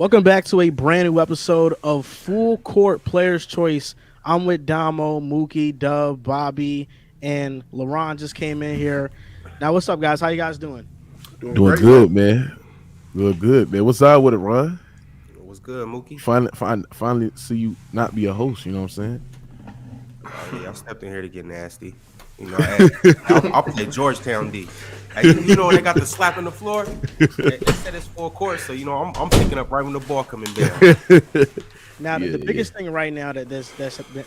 Welcome back to a brand new episode of Full Court Players Choice. I'm with Damo, Mookie, Dub, Bobby, and LaRon just came in here. Now, what's up, guys? How you guys doing? Doing Doing great, good, man. man. Good, man. What's up with it, Ron? What's good, Mookie? Finally see you not be a host. You know what I'm Oh yeah, I stepped in here to get nasty. I'll play Georgetown D. Hey, when they got the slap in the floor, they said it's full court, so I'm picking up right when the ball coming down. saying? Now, the Yeah, biggest thing right now that's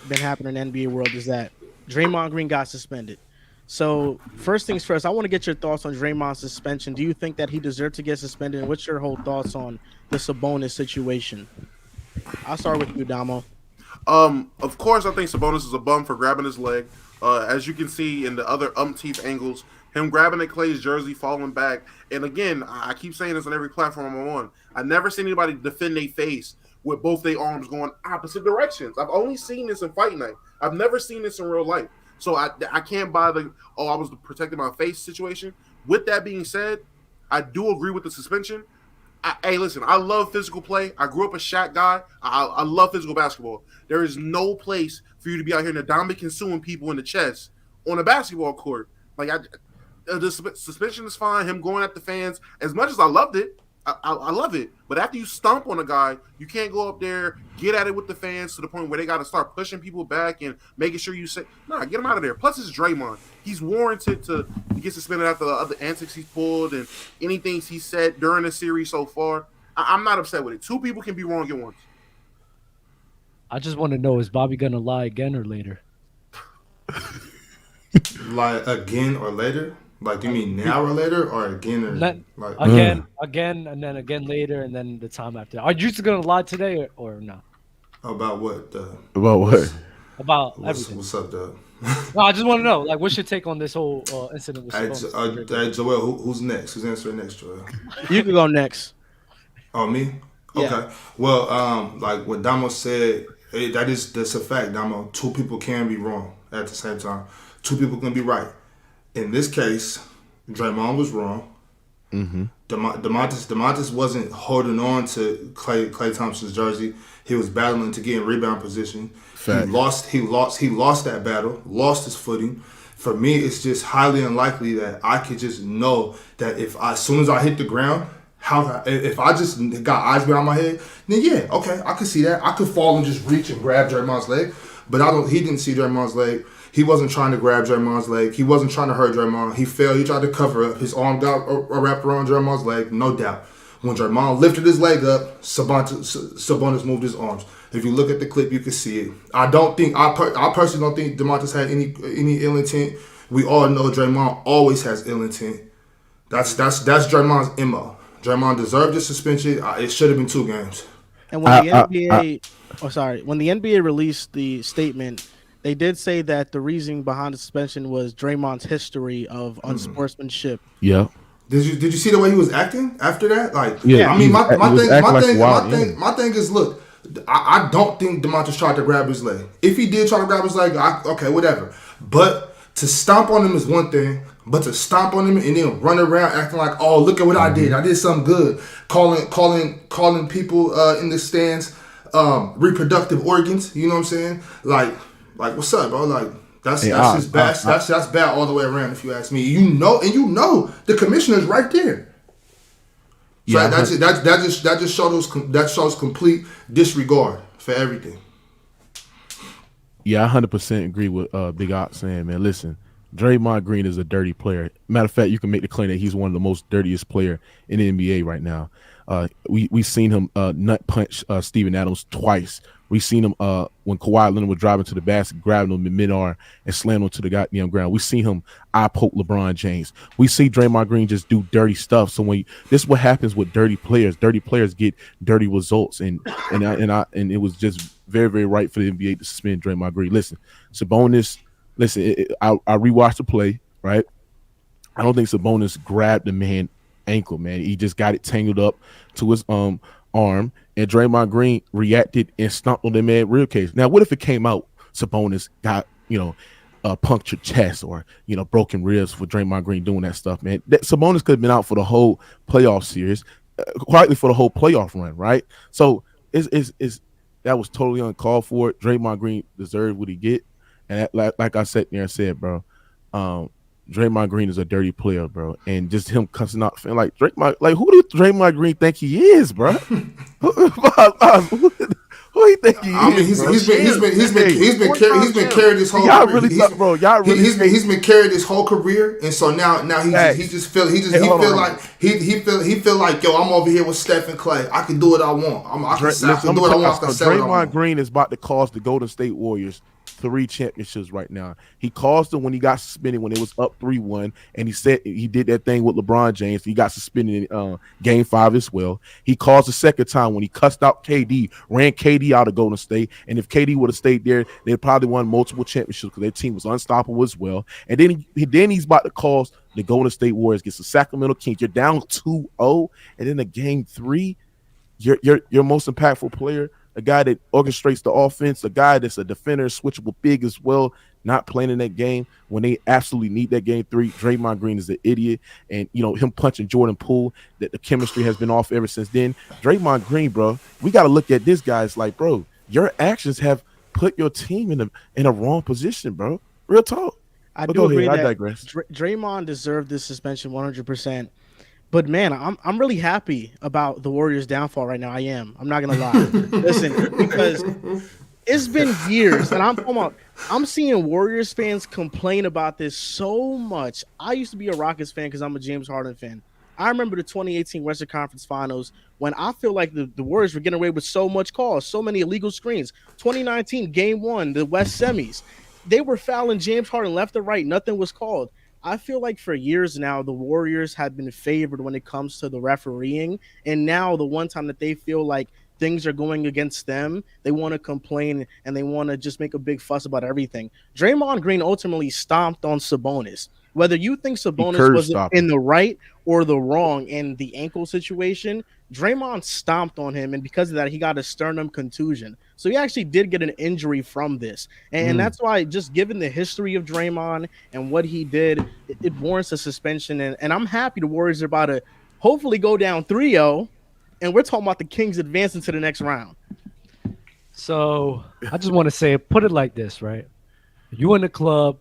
been happening in the NBA world is that Draymond Green got suspended. So, first things first, I want to get your thoughts on Draymond's suspension. Do you think that he deserved to get suspended? And what's your whole thoughts on the Sabonis situation? I'll start with you, Damo. Of course, I think Sabonis is a bum for grabbing his leg. As you can see in the other umpteenth angles, him grabbing at Clay's jersey, falling back. And again, I keep saying this on every platform I'm on. I never seen anybody defend their face with both their arms going opposite directions. I've only seen this in fight night. I've never seen this in real life. So I can't buy I was protecting my face situation. With that being said, I do agree with the suspension. Hey, listen, I love physical play. I grew up a shot guy. I love physical basketball. There is no place for you to be out here Nadambi consuming people in the chest on a basketball court. The suspension is fine. Him going at the fans, as much as I loved it, I love it. But after you stomp on a guy, you can't go up there, get at it with the fans to the point where they got to start pushing people back and making sure you say, nah, get him out of there. Plus, it's Draymond. He's warranted to get suspended after the other antics he's pulled and anything he's said during the series so far. I'm not upset with it. Two people can be wrong at once. I just want to know, is Bobby gonna lie again or later? Like again or later? Like you mean now or later or again or Let- like Again, and then again later, and then the time after. Are you just gonna lie today or not? about what? About what? About everything. What's up, Doug? No, I just want to know, like, what's your take on this whole incident with Hey, Sabonis? hey, Joel, who's next? Who's answering next, Joel? You can go next. Oh, me? Yeah. Okay. Well, like what Damo said, that's a fact, Damo. Two people can be wrong at the same time. Two people can be right. In this case, Draymond was wrong. Mm-hmm. Demontis wasn't holding on to Clay Thompson's jersey. He was battling to get in rebound position. Fact. He lost that battle, lost his footing. For me, it's just highly unlikely that I could just know that as soon as I hit the ground, if I just got eyes behind my head, then yeah, okay, I could see that. I could fall and just reach and grab Draymond's leg, but he didn't see Draymond's leg. He wasn't trying to grab Draymond's leg. He wasn't trying to hurt Draymond. He fell. He tried to cover up. His arm got wrapped around Draymond's leg, no doubt. When Draymond lifted his leg up, Sabonis moved his arms. If you look at the clip, you can see it. I personally don't think DeMontis had any ill intent. We all know Draymond always has ill intent. That's Draymond's MO. Draymond deserved the suspension. It should have been 2 games. And when when the NBA released the statement, they did say that the reason behind the suspension was Draymond's history of unsportsmanship. Yeah. Did you see the way he was acting after that? Like, Yeah, I mean, my thing thing is, look, I don't think DeMontis tried to grab his leg. If he did try to grab his leg, okay, whatever. But to stomp on him is one thing. But to stomp on him and then run around acting like, oh, look at what I did. I did something good. Calling people in the stands reproductive organs. You know what I'm saying? Like what's up, bro? Like that's just bad. That's bad all the way around. If you ask me, you know the commissioner's right there. So Yeah, that just shows complete disregard for everything. Yeah, I 100% agree with Big Ox saying, man, listen, Draymond Green is a dirty player. Matter of fact, you can make the claim that he's one of the most dirtiest player in the NBA right now. We seen him nut punch Steven Adams twice. We seen him when Kawhi Leonard was driving to the basket, grabbing him in mid-arm and slammed him to the goddamn ground. We seen him eye poke LeBron James. We see Draymond Green just do dirty stuff. So this is what happens with dirty players. Dirty players get dirty results, and it was just very, very right for the NBA to suspend Draymond Green. Listen, Sabonis. Listen, I rewatched the play. Right, I don't think Sabonis grabbed the man ankle. Man, he just got it tangled up to his arm, and Draymond Green reacted and stomped on the man rib cage. Now, what if it came out Sabonis got a punctured chest or broken ribs for Draymond Green doing that stuff? Man, Sabonis could have been out for the whole playoff series. quietly for the whole playoff run, right? So it's that was totally uncalled for. Draymond Green deserved what he get, and like I sat there and said, bro, Draymond Green is a dirty player, bro, and just him cussing out, like Draymond, like who do Draymond Green think he is, bro? Who he think he is? I mean, he's been carried his whole y'all career. Really thought, bro, y'all really he's been carried his whole career, and so now he feel like yo, I'm over here with Steph and Clay. I can do what I want. I can do what I want. I can say what I Draymond want. Green is about to cost the Golden State Warriors 3 championships right now. He caused them when he got suspended when it was up 3-1, and he said he did that thing with LeBron James. He got suspended in Game 5 as well. He caused the second time when he cussed out KD, ran KD out of Golden State, and if KD would have stayed there, they'd probably won multiple championships because their team was unstoppable as well. And then he's about to cause the Golden State Warriors against the Sacramento Kings. You're down 2-0, and in the Game 3, your most impactful player, a guy that orchestrates the offense, a guy that's a defender, switchable big as well, not playing in that game when they absolutely need that Game 3. Draymond Green is an idiot, and him punching Jordan Poole, that the chemistry has been off ever since then. Draymond Green, bro, we got to look at this guy. It's like, bro, your actions have put your team in a wrong position, bro. Real talk. I But do go agree ahead, that I digress. Draymond deserved this suspension 100%. But man, I'm really happy about the Warriors' downfall right now. I am. I'm not gonna lie. Listen, because it's been years, and I'm seeing Warriors fans complain about this so much. I used to be a Rockets fan because I'm a James Harden fan. I remember the 2018 Western Conference Finals when I feel like the Warriors were getting away with so much calls, so many illegal screens. 2019 Game 1, the West semis, they were fouling James Harden left and right. Nothing was called. I feel like for years now, the Warriors have been favored when it comes to the refereeing. And now the one time that they feel like things are going against them, they want to complain and they want to just make a big fuss about everything. Draymond Green ultimately stomped on Sabonis. Whether you think Sabonis was in the right or the wrong in the ankle situation, Draymond stomped on him, and because of that, he got a sternum contusion. So he actually did get an injury from this. And that's why, just given the history of Draymond and what he did, it warrants a suspension. And I'm happy the Warriors are about to hopefully go down 3-0, and we're talking about the Kings advancing to the next round. So I just want to say, put it like this, right? You in the club,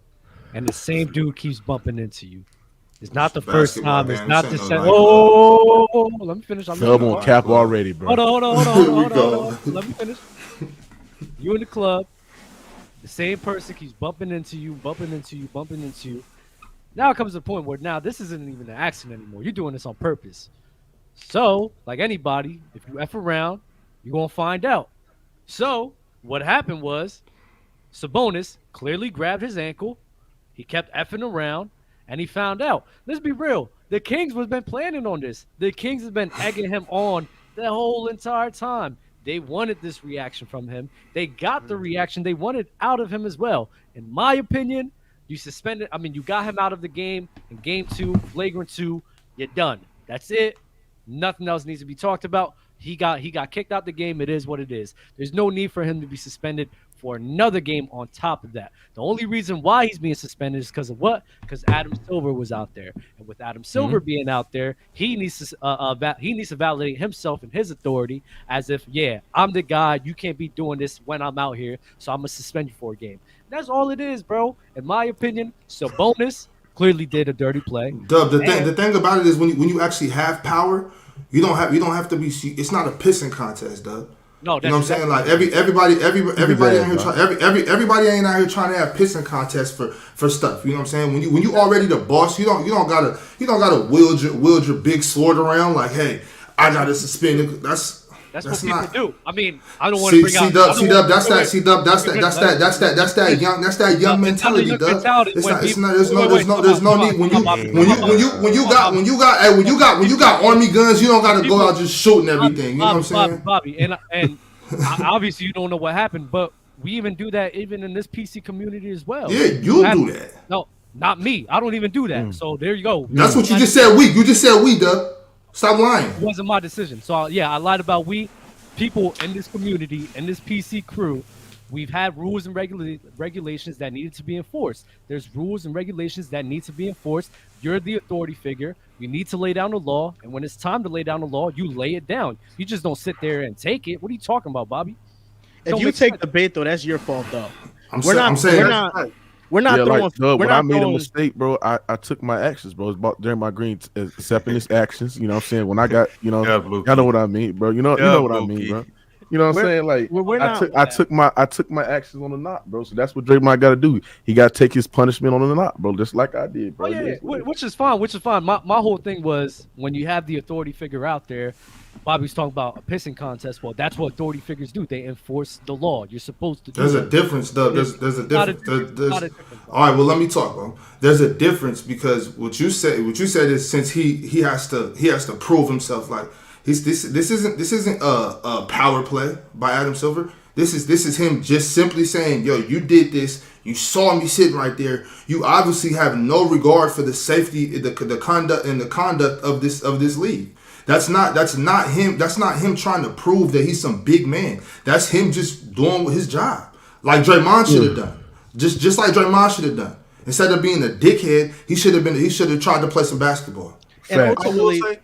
and the same dude keeps bumping into you. It's not the first time. It's not the second. Oh, let me finish. I'm on cap already, bro. Hold on. Let me finish. You in the club, the same person keeps bumping into you. Now it comes to the point where now this isn't even an accident anymore. You're doing this on purpose. So, like anybody, if you F around, you're going to find out. So, what happened was Sabonis clearly grabbed his ankle. He kept effing around, and he found out. Let's be real. The Kings was been planning on this. The Kings has been egging him on the whole entire time. They wanted this reaction from him. They got the reaction they wanted out of him as well. In my opinion, you suspended. I mean, you got him out of the game in Game 2, flagrant 2. You're done. That's it. Nothing else needs to be talked about. He got kicked out the game. It is what it is. There's no need for him to be suspended for another game on top of that. The only reason why he's being suspended is because of what? Because Adam Silver was out there. And with Adam Silver being out there, he needs to validate himself and his authority as if, yeah, I'm the guy. You can't be doing this when I'm out here, so I'm going to suspend you for a game. That's all it is, bro. In my opinion, Sabonis clearly did a dirty play. Dub, the thing about it is when you actually have power, you don't have to be. It's not a pissing contest, Dub. No, you know what I'm saying? Like everybody ain't out here trying to have pissing contests for stuff. You know what I'm saying? When you already the boss, you don't gotta wield your big sword around like, hey, I gotta suspend it. That's what people do. I mean, I don't want to bring out. That's that young mentality, Dub. There's no need when you got army guns, you don't gotta go out just shooting everything. You know what I'm saying, Bobby? And obviously you don't know what happened, but we even do that even in this PC community as well. Yeah, you do that. No, not me. I don't even do that. So there you go. That's what you just said. You just said we, Dub. Stop lying. It wasn't my decision. So, I lied about we. People in this community, in this PC crew, We've had rules and regulations that needed to be enforced. There's rules and regulations that need to be enforced. You're the authority figure. You need to lay down the law. And when it's time to lay down the law, you lay it down. You just don't sit there and take it. What are you talking about, Bobby? If you take the bait, though, that's your fault, though. I'm saying we're not yeah, throwing. like, We're when not I made throwing, a mistake, bro, I took my actions, bro. It's about Draymond Green accepting his actions. You know what I'm saying? When I got, Yeah, Mookie. y'all know what I mean, bro. You know what I mean, bro. You know what I'm saying? Like I took my actions on the knot, bro. So that's what Draymond got to do. He got to take his punishment on the knot, bro, just like I did, bro. Oh, yeah, which is fine. My whole thing was when you have the authority figure out there. Bobby's talking about a pissing contest. Well, that's what authority figures do. They enforce the law. You're supposed to do There's a difference, though. There's a difference. All right, well, let me talk, bro. There's a difference because what you said is since he has to prove himself. Like this isn't a power play by Adam Silver. This is him just simply saying, yo, you did this. You saw me sitting right there. You obviously have no regard for the safety, the conduct of this league. That's not him. That's not him trying to prove that he's some big man. That's him just doing his job, like Draymond should have done. Just like Draymond should have done. Instead of being a dickhead, he should have tried to play some basketball. and I will ultimately, say,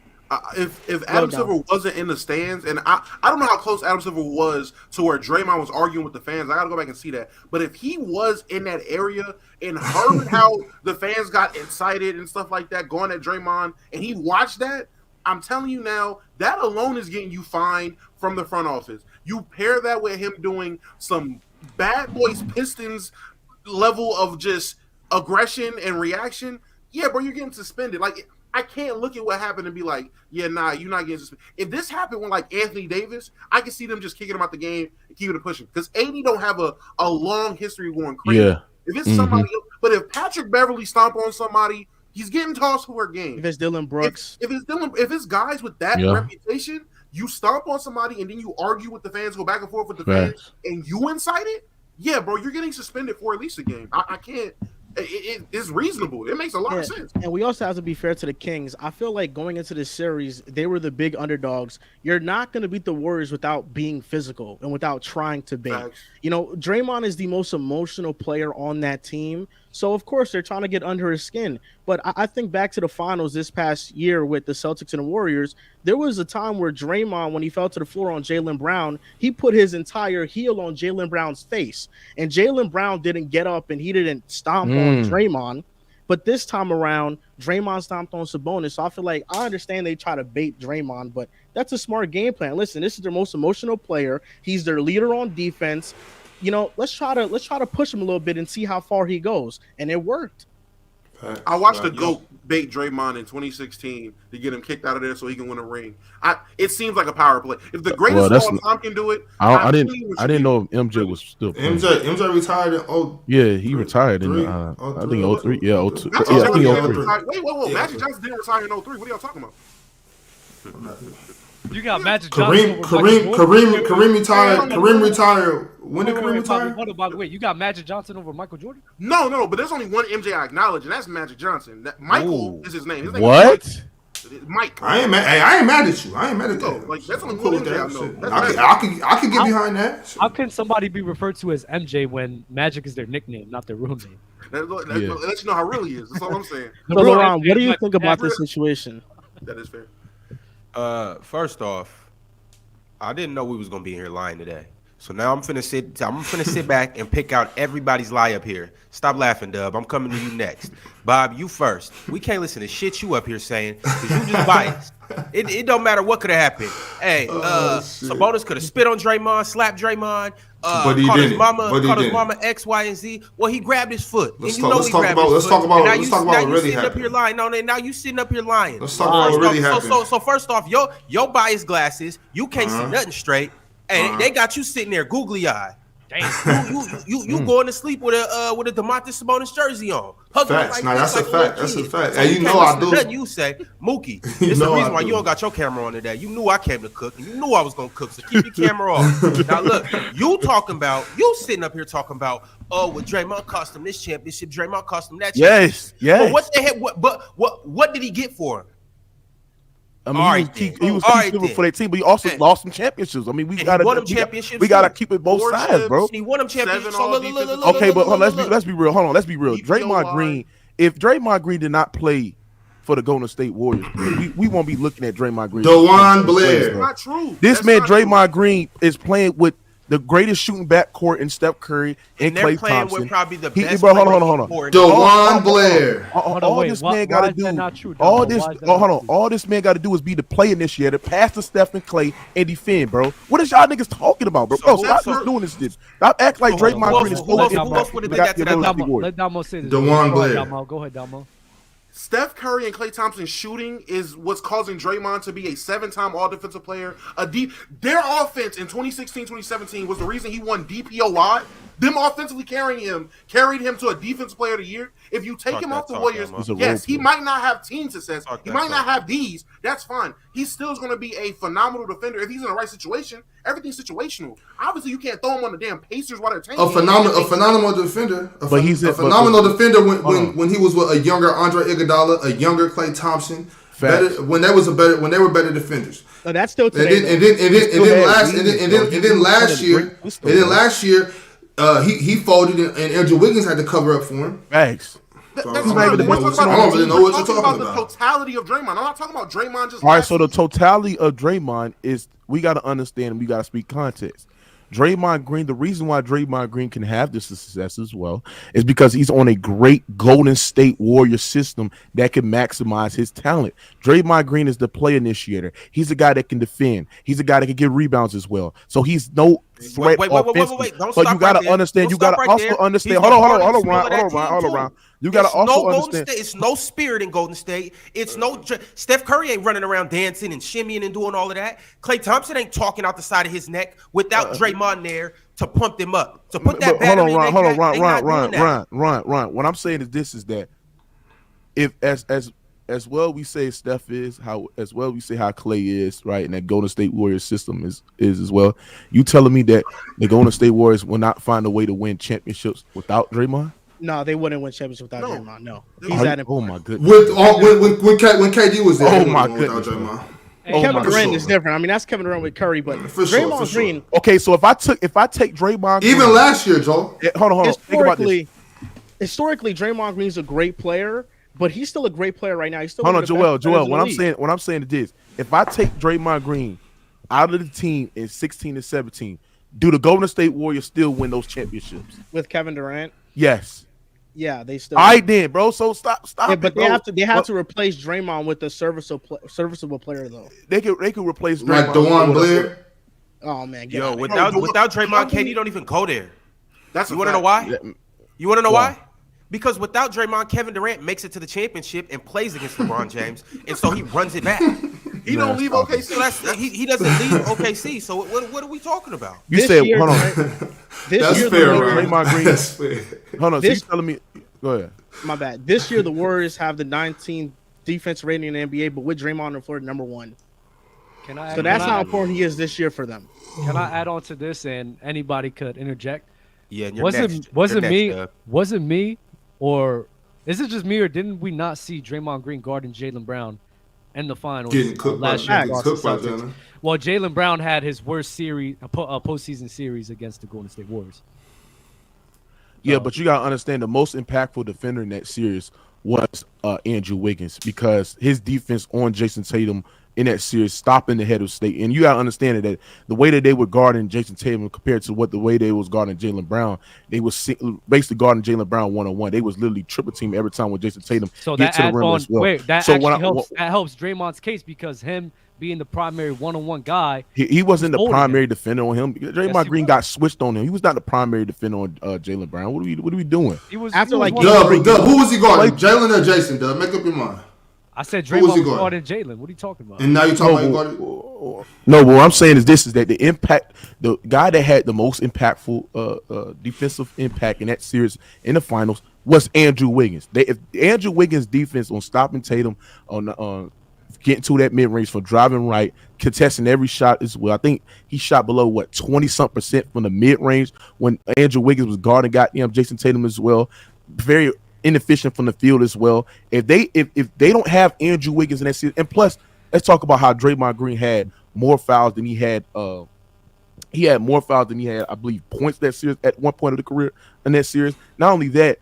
if Adam Silver wasn't in the stands, and I don't know how close Adam Silver was to where Draymond was arguing with the fans. I got to go back and see that. But if he was in that area and heard how the fans got excited and stuff like that, going at Draymond, and he watched that, I'm telling you now, that alone is getting you fined from the front office. You pair that with him doing some bad boys Pistons level of just aggression and reaction. Yeah, bro, you're getting suspended. Like, I can't look at what happened and be like, yeah, nah, you're not getting suspended. If this happened with like Anthony Davis, I can see them just kicking him out the game and keeping it pushing. Because AD don't have a long history of going crazy. Yeah. If it's somebody else, but if Patrick Beverly stomp on somebody, he's getting tossed for a game. if it's Dylan Brooks, If it's guys with that reputation, you stomp on somebody and then you argue with the fans, go back and forth with the fans, and you incite it. Yeah, bro, you're getting suspended for at least a game. I can't. It's reasonable. It makes a lot of sense. And we also have to be fair to the Kings. I feel like going into this series, they were the big underdogs. You're not going to beat the Warriors without being physical and without trying to bait. Facts. You know, Draymond is the most emotional player on that team. So, of course, they're trying to get under his skin. But I think back to the finals this past year with the Celtics and the Warriors, there was a time where Draymond, when he fell to the floor on Jaylen Brown, he put his entire heel on Jaylen Brown's face. And Jaylen Brown didn't get up and he didn't stomp on Draymond. But this time around, Draymond stomped on Sabonis. So I feel like I understand they try to bait Draymond, but that's a smart game plan. Listen, this is their most emotional player. He's their leader on defense. You know, let's try to push him a little bit and see how far he goes. And it worked. I watched the GOAT bait Draymond in 2016 to get him kicked out of there so he can win a ring. It seems like a power play. If the greatest of all time can do it, I didn't know if MJ was still playing. MJ retired in he retired in I think 03. Yeah, 02. Magic Yeah, I Johnson think didn't 03. retire. Wait. Magic Johnson didn't retire in 03. What are y'all talking about? You got Magic Johnson. Kareem retired. Kareem retired. When did Kareem retire? Hold on, by the way, you got Magic Johnson over Michael Jordan? No, but there's only one MJ I acknowledge, and that's Magic Johnson. Michael is his name. His name What? is Mike. I ain't mad at you. I ain't mad at No, that. like that's only Cool one with MJ I that. know. That's I can get behind that. How can somebody be referred to as MJ when Magic is their nickname, not their real name? That lets you know how it really is. That's all I'm saying. So, Laurent, what do you think about this situation? That is fair. First off, I didn't know we was gonna be here lying today. So now I'm finna sit back and pick out everybody's lie up here. Stop laughing, Dub. I'm coming to you next. Bob, you first. We can't listen to shit you up here saying because you just biased. It don't matter what could have happened. Hey, Sabonis could have spit on Draymond, slapped Draymond, but he called his didn't. mama X, Y, and Z. Well, he grabbed his foot. Let's and you talk about what really happened. happened. Up here lying. No, now you sitting up here lying. Let's talk about what really happened. So first off, your biased glasses, you can't see nothing straight. And they got you sitting there googly eyed. Damn, you going to sleep with a DeMontis Sabonis jersey on. Facts. Now that's a fact. That's a fact. So and you know I do. Nothing you say, Mookie. It's the reason why you don't got your camera on today. You knew I came to cook, and you knew I was gonna cook. So keep your camera off. Now look, you sitting up here talking about, well, Draymond cost him this championship. Draymond cost him that championship. Yes. But what the heck? What did he get for him? I mean, All he right, was key, then. he was All key right, silver then. for that team, but he also And- lost some championships. I mean, we and he gotta won them championships, we gotta too. keep it both 4 sides, bro. chips. And he won them championships. 7 So all look, defensive Okay, but hold on, look. let's be real. Hold on, let's be real. DPOY. Draymond Green, if Draymond Green did not play for the Golden State Warriors, we won't be looking at Draymond Green. DeJuan Blair. That's not true. This That's man, not true. Draymond Green, is playing with the greatest shooting backcourt in Steph Curry and And they're Klay playing Thompson. with probably the He- best bro, hold on, player hold on, on hold on. the board. DeJuan Blair. All wait, this why- man why got to is that do, not true, all Damo? this, Why is that hold not on, true? all this man got to do is be the play initiator, pass to Steph and Klay, and defend, bro. What is y'all niggas talking about, bro? So Bro, who- stop so- just doing this. Stop acting like So who- Draymond who Green is else- so who else- different. who else would've You did got that to your that Golden Damo? State Warriors. Let Damo say this. DeJuan Go ahead, Blair. Damo. Go ahead, Damo. Steph Curry and Klay Thompson shooting is what's causing Draymond to be a 7-time All-Defensive Player. Their offense in 2016, 2017 was the reason he won DPOY. Them offensively carried him to a Defensive Player of the Year. If you take Talk him that off the talk, Warriors, Damo. He's a yes, role he player. might not have team success. Talk He that might not talk. have these. That's fine. He still is going to be a phenomenal defender if he's in the right situation. Everything's situational. Obviously, you can't throw him on the damn Pacers while they're tanking. A phenomenal defender. But he's a a- phenomenal defender hold on. when he was with a younger Andre Iguodala, a younger Klay Thompson. Facts. Better when they were better defenders. No, that's still And today. then still had last Reeves, bro. last year he folded and Andrew Wiggins had to cover up for him. Facts. That's I what don't I'm really talking know about. I don't really know what We're you're talking talking about. about. The totality of Draymond. I'm not talking about Draymond just. All right, last so the season. totality of Draymond is we got to understand and we got to speak context. Draymond Green, the reason why Draymond Green can have this success as well is because he's on a great Golden State Warrior system that can maximize his talent. Draymond Green is the play initiator. He's a guy that can defend. He's a guy that can get rebounds as well. So he's no threat Wait. offensively. Don't But stop you got right to there. understand. Don't You got stop to right also there. understand. He's Hold the on, hardest player of that team, Ryan. too. You got to It's no also Golden understand. State. It's no spirit in Golden State. It's no Steph Curry ain't running around dancing and shimmying and doing all of that. Klay Thompson ain't talking out the side of his neck without Draymond there to pump them up. To put that But hold battery on, in their back, they not doing that. Ryan. What I'm saying is that if as well we say Steph is, how as well we say how Klay is, right, and that Golden State Warriors system is as well. You telling me that the Golden State Warriors will not find a way to win championships without Draymond? No, they wouldn't win championships without No. Draymond. No, Are he's you- that Oh important. my goodness. When KD was there, Oh they my wouldn't win without goodness, Draymond. Hey, Kevin for Durant sure. is different. I mean, that's Kevin Durant with Curry, but For sure, Draymond for sure. Green, Okay, so if I take Draymond Even Green, last year, Joel. hold on. Think about this. historically, Draymond Green's a great player, but he's still a great player right now. He's still Hold one on, of the best players Joel. in What the I'm league. saying is this: if I take Draymond Green out of the team in 16 and 17, do the Golden State Warriors still win those championships? with Kevin Durant. Yes. Yeah, they still. All right, then, bro. So stop. Yeah, but it, bro. they have to replace Draymond with a serviceable player though. They could replace Like Draymond DeJuan with a- Blair. Oh man, get Yo, out of here. without Draymond, KD don't even go there. That's You a want to know fact. why? You want to know Why? why? Because without Draymond, Kevin Durant makes it to the championship and plays against LeBron James, and so he runs it back. He don't leave OKC. So that's he doesn't leave OKC. So what are we talking about? You This said, year, hold on, This That's year, fair, the Ryan. Warriors, Draymond Green. That's fair. hold on. So you This- telling me? Go ahead. my bad. This year, the Warriors have the 19th defense rating in the NBA, but with Draymond on the floor, number one. Can I? So that's can how I, important he is this year for them. Can I add on to this, and anybody could interject? Yeah, and you're Was next. it was You're it next, me? Dub. Was it me, or is it just me, or didn't we not see Draymond Green guarding Jaylen Brown in the finals Getting cooked by last year? getting against cooked by the Celtics? Jalen. Well, Jaylen Brown had his worst series, postseason series against the Golden State Warriors. Yeah, but you gotta understand the most impactful defender in that series was Andrew Wiggins because his defense on Jason Tatum in that series stopping the head of state. And you gotta understand that the way that they were guarding Jason Tatum compared to what the way they was guarding Jaylen Brown, they was basically guarding Jaylen Brown one-on-one. They was literally triple team every time with Jason Tatum So get that to the adds rim on. as well. Wait, that So actually when I- helps. That helps Draymond's case because him being the primary one-on-one guy. He wasn't the holding primary defender on him. Draymond Yes, he Green was. got switched on him. He was not the primary defender on Jaylen Brown. What are we doing? He was After, he was like, one of the- Dub, who was he guarding? Jalen or Jason, Dub? Make up your mind. I said who was Draymond he was guarding? guarding Jalen. What are you talking about? And now you're talking No, about you guarding. No, but what I'm saying is this: is that the impact, the guy that had the most impactful defensive impact in that series in the finals was Andrew Wiggins. If Andrew Wiggins' defense on stopping Tatum, on getting to that mid range for driving right, contesting every shot as well. I think he shot below 20-something% from the mid range when Andrew Wiggins was guarding goddamn Jason Tatum as well. Very inefficient from the field as well. If they don't have Andrew Wiggins in that series, and plus let's talk about how Draymond Green had more fouls than he had. He had more fouls than he had, I believe, points that series at one point of the career in that series. Not only that,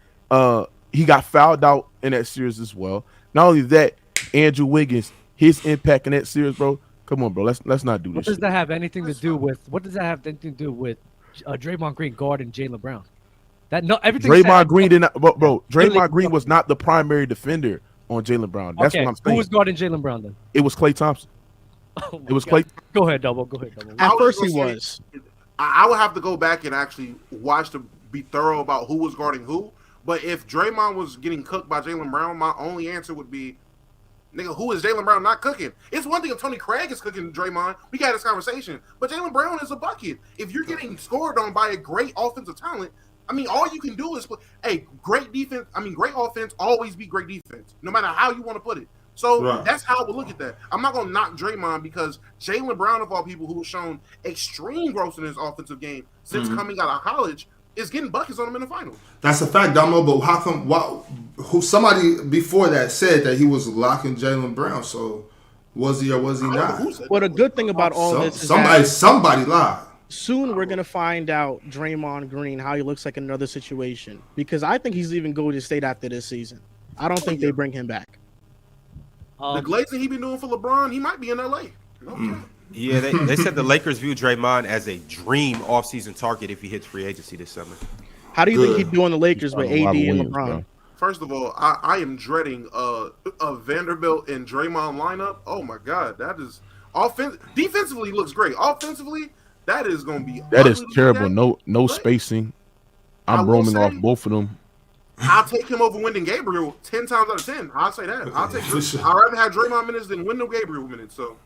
he got fouled out in that series as well. Not only that, Andrew Wiggins, his impact in that series, bro. Come on, bro. Let's not do What this. does Shit. that have anything to do with? What does that have anything to do with Draymond Green guarding Jaylen Brown? That no everything. Draymond Green did not, bro. Draymond Green was not the primary defender on Jaylen Brown. That's okay, what I'm saying. who was guarding Jaylen Brown then? It was Klay Thompson. Oh It was God. Klay. Go ahead, double. Go ahead, double. At was first, he gonna say- was. I would have to go back and actually watch to be thorough about who was guarding who. But if Draymond was getting cooked by Jaylen Brown, my only answer would be, nigga, who is Jaylen Brown not cooking? It's one thing if Tony Craig is cooking Draymond. We got this conversation. But Jaylen Brown is a bucket. If you're getting scored on by a great offensive talent, I mean, all you can do is put, hey, great defense. I mean, great offense always be great defense, no matter how you want to put it. So that's how I would look at that. I'm not going to knock Draymond because Jaylen Brown, of all people who have shown extreme growth in his offensive game since coming out of college, is getting buckets on him in the finals. That's a fact, Damo. But how come? Somebody before that said that he was locking Jaylen Brown. So was he or was he not? Well, the good thing about all this is somebody lied. soon we're gonna find out Draymond Green how he looks like in another situation, because I think he's leaving Golden State after this season. I don't think they bring him back. The glazing he been doing for LeBron, he might be in LA. Yeah, they said the Lakers view Draymond as a dream offseason target if he hits free agency this summer. How do you think he'd do on the Lakers with AD and LeBron? Bro. First of all, I am dreading a Vanderbilt and Draymond lineup. Oh my God, that is defensively looks great. Offensively, that is going to be That is ugly to terrible. look at. No But spacing. I I'm will roaming say- off both of them. I'll take him over Wyndham Gabriel 10 times out of 10. I'll say that. For sure. I'd rather have Draymond minutes than Wyndham Gabriel minutes. So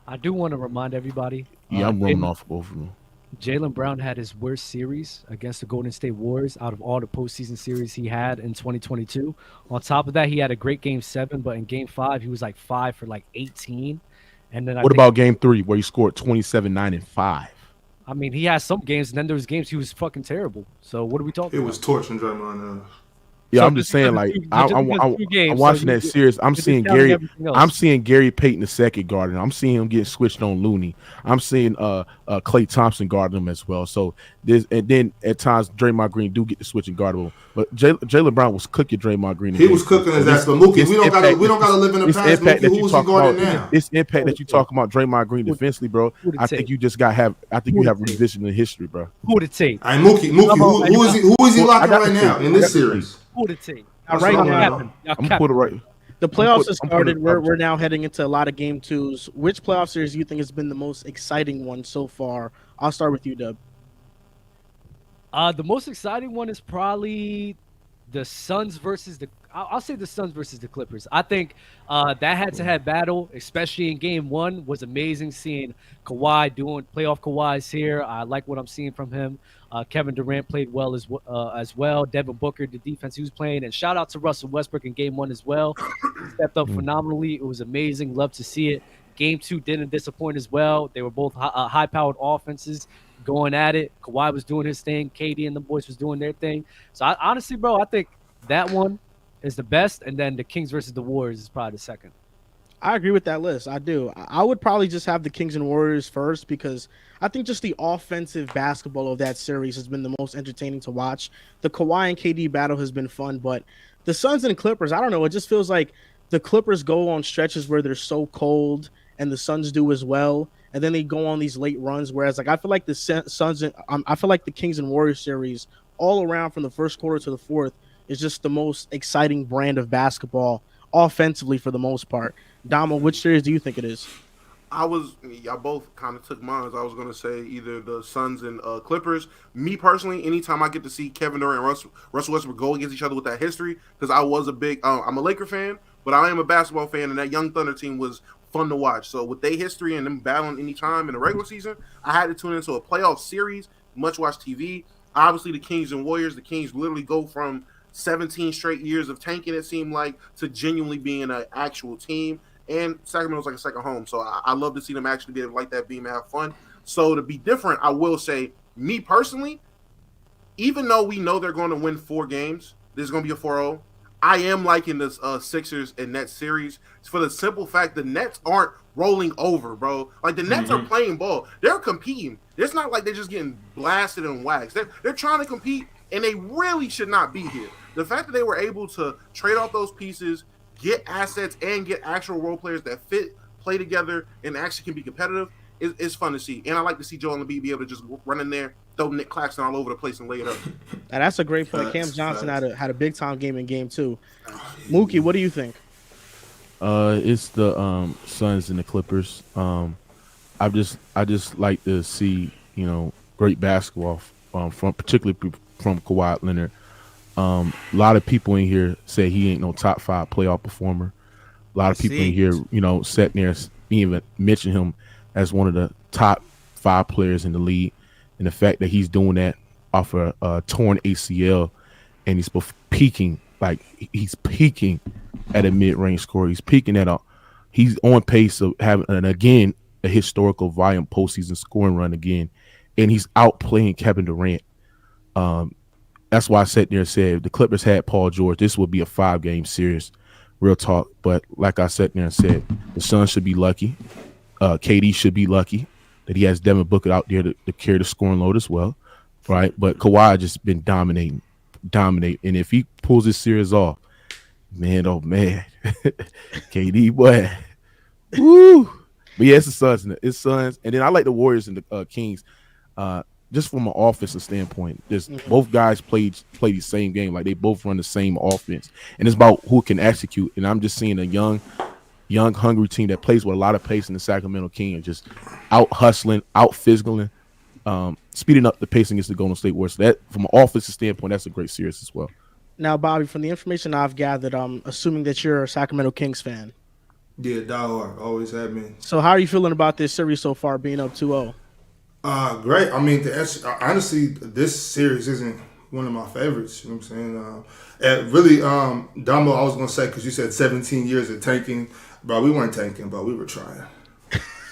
I do want to remind everybody. Yeah, I'm roaming off both of them. Jaylen Brown had his worst series against the Golden State Warriors out of all the postseason series he had in 2022. On top of that, he had a great Game 7, but in Game 5, he was like 5 for like 18. And then What about Game 3 where he scored 27, 9, and 5? I mean, he has some games, and then there was games he was fucking terrible. So what are we talking It about? was torching Draymond. Yeah, So I'm just saying, like, I'm games, watching so that series. I'm you're seeing discounting Gary. everything else. I'm seeing Gary Payton the second guarding him. I'm seeing him getting switched on Looney. I'm seeing Klay Thompson guarding him as well. So there's, and then at times Draymond Green do get the switch and guard him. But Jaylen Brown was cooking Draymond Green. He was cooking his ass. But Mookie, we don't gotta live in the This past. impact Mookie, that who you was he talk guarding about, now? this impact that you talking about Draymond Green defensively, bro. Who'd it I take? think you just got have. I think you have revision in history, bro. Who would it take? Hey, Mookie, who is he locking got right the now tape. in I this got the series? Who would it take? Now, That's right what now, I'm Captain. Y'all I'm gonna captain. put it right. the playoffs have I'm started. putting- We're now heading into a lot of game twos. Which playoff series do you think has been the most exciting one so far? I'll start with you, Dub. The most exciting one is probably the Suns versus the. I'll say the Suns versus the Clippers. I think that head-to-head battle, especially in Game 1, was amazing. Seeing Kawhi doing playoff Kawhi's here. I like what I'm seeing from him. Kevin Durant played well as well. Devin Booker, the defense he was playing, and shout out to Russell Westbrook in Game 1 as well. He stepped up phenomenally. It was amazing. Love to see it. Game 2 didn't disappoint as well. They were both high-powered offenses going at it. Kawhi was doing his thing. KD and the boys was doing their thing. So honestly, bro, I think that one is the best, and then the Kings versus the Warriors is probably the second. I agree with that list. I do. I would probably just have the Kings and Warriors first, because I think just the offensive basketball of that series has been the most entertaining to watch. The Kawhi and KD battle has been fun, but the Suns and Clippers, I don't know. It just feels like the Clippers go on stretches where they're so cold, and the Suns do as well, and then they go on these late runs. Whereas, like, I feel like the Suns, I feel like the Kings and Warriors series all around from the first quarter to the fourth is just the most exciting brand of basketball offensively for the most part. Damo, which series do you think it is? Y'all both kind of took mine. I was going to say either the Suns and Clippers. Me personally, anytime I get to see Kevin Durant and Russell Westbrook go against each other with that history, because I was I'm a Laker fan, but I am a basketball fan, and that Young Thunder team was fun to watch. So with their history and them battling any time in the regular season, I had to tune into a playoff series, much watch TV. Obviously, the Kings and Warriors, the Kings literally go from 17 straight years of tanking, it seemed like, to genuinely being an actual team. And Sacramento's like a second home. So I love to see them actually be able to light that beam and have fun. So to be different, I will say, me personally, even though we know they're going to win 4 games, this is going to be a 4-0, I am liking this Sixers and Nets series for the simple fact the Nets aren't rolling over, bro. Like the Nets are playing ball. They're competing. It's not like they're just getting blasted and waxed. They're trying to compete, and they really should not be here. The fact that they were able to trade off those pieces, get assets, and get actual role players that fit, play together, and actually can be competitive is fun to see. And I like to see Joel Embiid be able to just run in there, throw Nick Claxton all over the place, and lay it up. Now, that's a great point. Cam Johnson had a big time game in game 2. Mookie, what do you think? It's the Suns and the Clippers. I just like to see great basketball from particularly from Kawhi Leonard. A lot of people in here say he ain't no top 5 playoff performer. A lot of people in here, sitting there even mention him as one of the top 5 players in the league, and the fact that he's doing that off a torn ACL, and he's peaking at a mid-range score. He's on pace of having a historical volume postseason scoring run again, and he's outplaying Kevin Durant. That's why I sat there and said if the Clippers had Paul George, this would be a 5-game series, real talk. But like I sat there and said, the Suns should be lucky. KD should be lucky that he has Devin Booker out there to carry the scoring load as well, right? But Kawhi just been dominating. And if he pulls this series off, man, oh man, KD, boy, woo. But yeah, it's the Suns, and then I like the Warriors and the Kings. Just from an offensive standpoint, both guys play the same game. Like they both run the same offense, and it's about who can execute. And I'm just seeing a young, hungry team that plays with a lot of pace in the Sacramento Kings, just out hustling, out physicaling, speeding up the pace against the Golden State Warriors. So that, from an offensive standpoint, that's a great series as well. Now, Bobby, from the information I've gathered, I'm assuming that you're a Sacramento Kings fan. Yeah, diehard. Always have been. So how are you feeling about this series so far, being up 2-0? Great. I mean, honestly, this series isn't one of my favorites. You know what I'm saying? And really, Damo, I was going to say, because you said 17 years of tanking. Bro, we weren't tanking, but we were trying.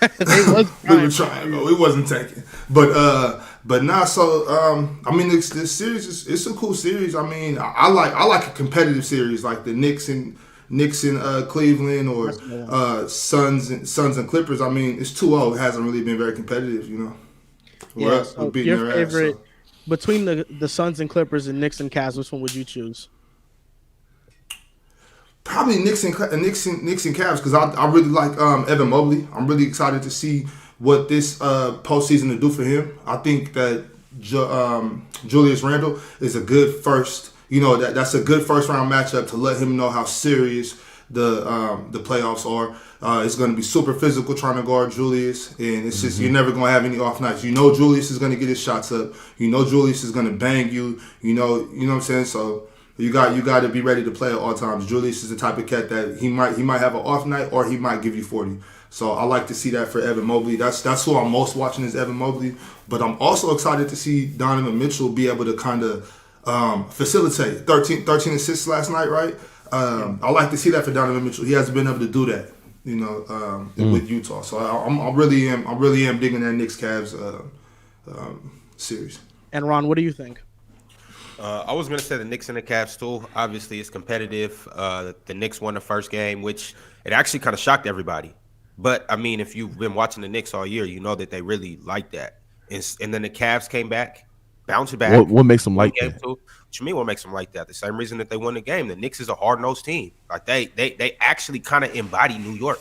We were trying, but we wasn't tanking. But nah. So I mean, this series it's a cool series. I mean, I like a competitive series like the Knicks and Cleveland or Suns and Clippers. I mean, it's 2-0. It hasn't really been very competitive, you know. Yeah. So your favorite between the Suns and Clippers and Knicks and Cavs, which one would you choose? Probably Knicks and Cavs because I really like Evan Mobley. I'm really excited to see what this postseason to do for him. I think that Julius Randle is a good first. You know that's a good first round matchup to let him know how serious the playoffs are. It's going to be super physical trying to guard Julius, and it's just you're never going to have any off nights. You know Julius is going to get his shots up. You know Julius is going to bang you. You know what I'm saying. So you got to be ready to play at all times. Julius is the type of cat that he might have an off night or he might give you 40. So I like to see that for Evan Mobley. That's who I'm most watching is Evan Mobley. But I'm also excited to see Donovan Mitchell be able to kind of facilitate 13 assists last night, right? I like to see that for Donovan Mitchell. He hasn't been able to do that, you know, with Utah. So I really am digging that Knicks Cavs series. And Ron, what do you think? I was going to say the Knicks and the Cavs too. Obviously, it's competitive. The Knicks won the first game, which it actually kind of shocked everybody. But, I mean, if you've been watching the Knicks all year, you know that they really like that. And then the Cavs came back, bounced back. What makes them like that? What you mean what makes them like that? The same reason that they won the game. The Knicks is a hard-nosed team. Like, they actually kind of embody New York.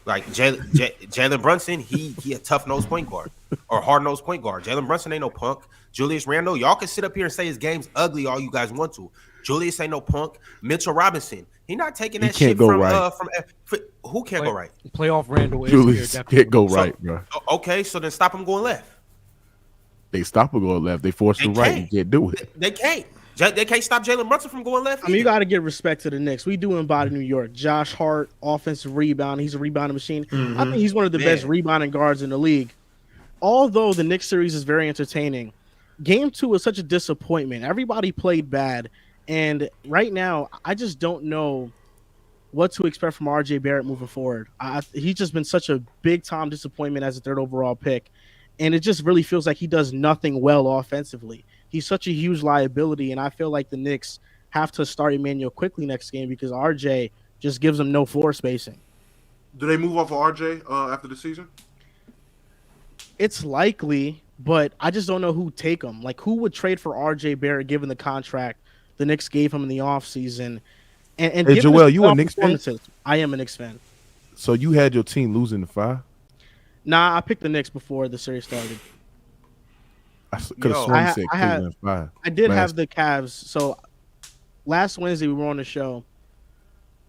Like, Jalen Brunson, he a tough-nosed point guard or hard-nosed point guard. Jalen Brunson ain't no punk. Julius Randle, y'all can sit up here and say his game's ugly all you guys want to. Julius ain't no punk. Mitchell Robinson, he not taking that shit from who can't go right? Playoff Randle Julius can't go right, bro. Okay, so then stop him going left. They stop him going left. They force him right. He can't do it. They can't. They can't stop Jalen Brunson from going left. I mean, you got to give respect to the Knicks. We do embody New York. Josh Hart, offensive rebound. He's a rebounding machine. I think he's one of the best rebounding guards in the league. Although the Knicks series is very entertaining, Game 2 was such a disappointment. Everybody played bad. And right now, I just don't know what to expect from RJ Barrett moving forward. He's just been such a big-time disappointment as a third overall pick. And it just really feels like he does nothing well offensively. He's such a huge liability, and I feel like the Knicks have to start Emmanuel quickly next game because RJ just gives him no floor spacing. Do they move off of RJ after the season? It's likely, but I just don't know who take him. Like, who would trade for RJ Barrett given the contract the Knicks gave him in the offseason? And Hey, given Joel, his you a playoff Knicks fan? performances, I am a Knicks fan. So you had your team losing the 5? Nah, I picked the Knicks before the series started. I could have Yo, sworn you I said I had Cleveland 5. I did last- have the Cavs. So last Wednesday we were on the show.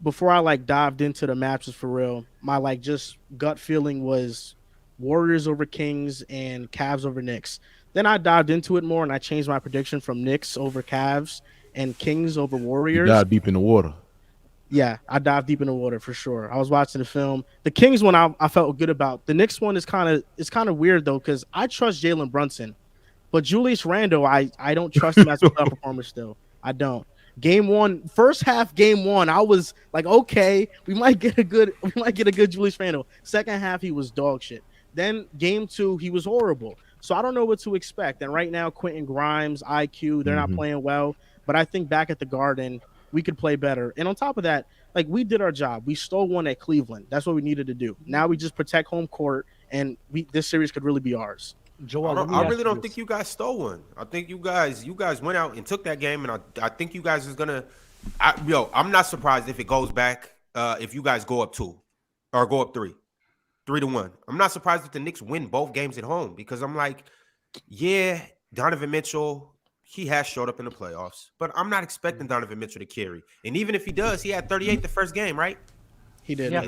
Before I like dived into the matches for real, my like just gut feeling was Warriors over Kings and Cavs over Knicks. Then I dived into it more and I changed my prediction from Knicks over Cavs and Kings over You Warriors. dive deep in the water. Yeah, I dived deep in the water for sure. I was watching the film. The Kings one I felt good about. The Knicks one is kind of weird though because I trust Jalen Brunson, but Julius Randle I don't trust him as a playoff performer still. I don't. Game 1, first half, game 1, I was like, okay, we might get a good Julius Randle. Second half, he was dog shit. Then game 2, he was horrible. So I don't know what to expect. And right now, Quentin Grimes, IQ, they're not playing well. But I think back at the Garden, we could play better. And on top of that, like we did our job. We stole one at Cleveland. That's what we needed to do. Now we just protect home court, and this series could really be ours. Joel, I really don't think you guys stole one. I think you guys went out and took that game, and I think you guys is gonna. I'm not surprised if it goes back. If you guys go up 2 or go up 3-1. I'm not surprised if the Knicks win both games at home because I'm like, yeah, Donovan Mitchell, he has showed up in the playoffs, but I'm not expecting Donovan Mitchell to carry. And even if he does, he had 38 the first game, right? He did. He had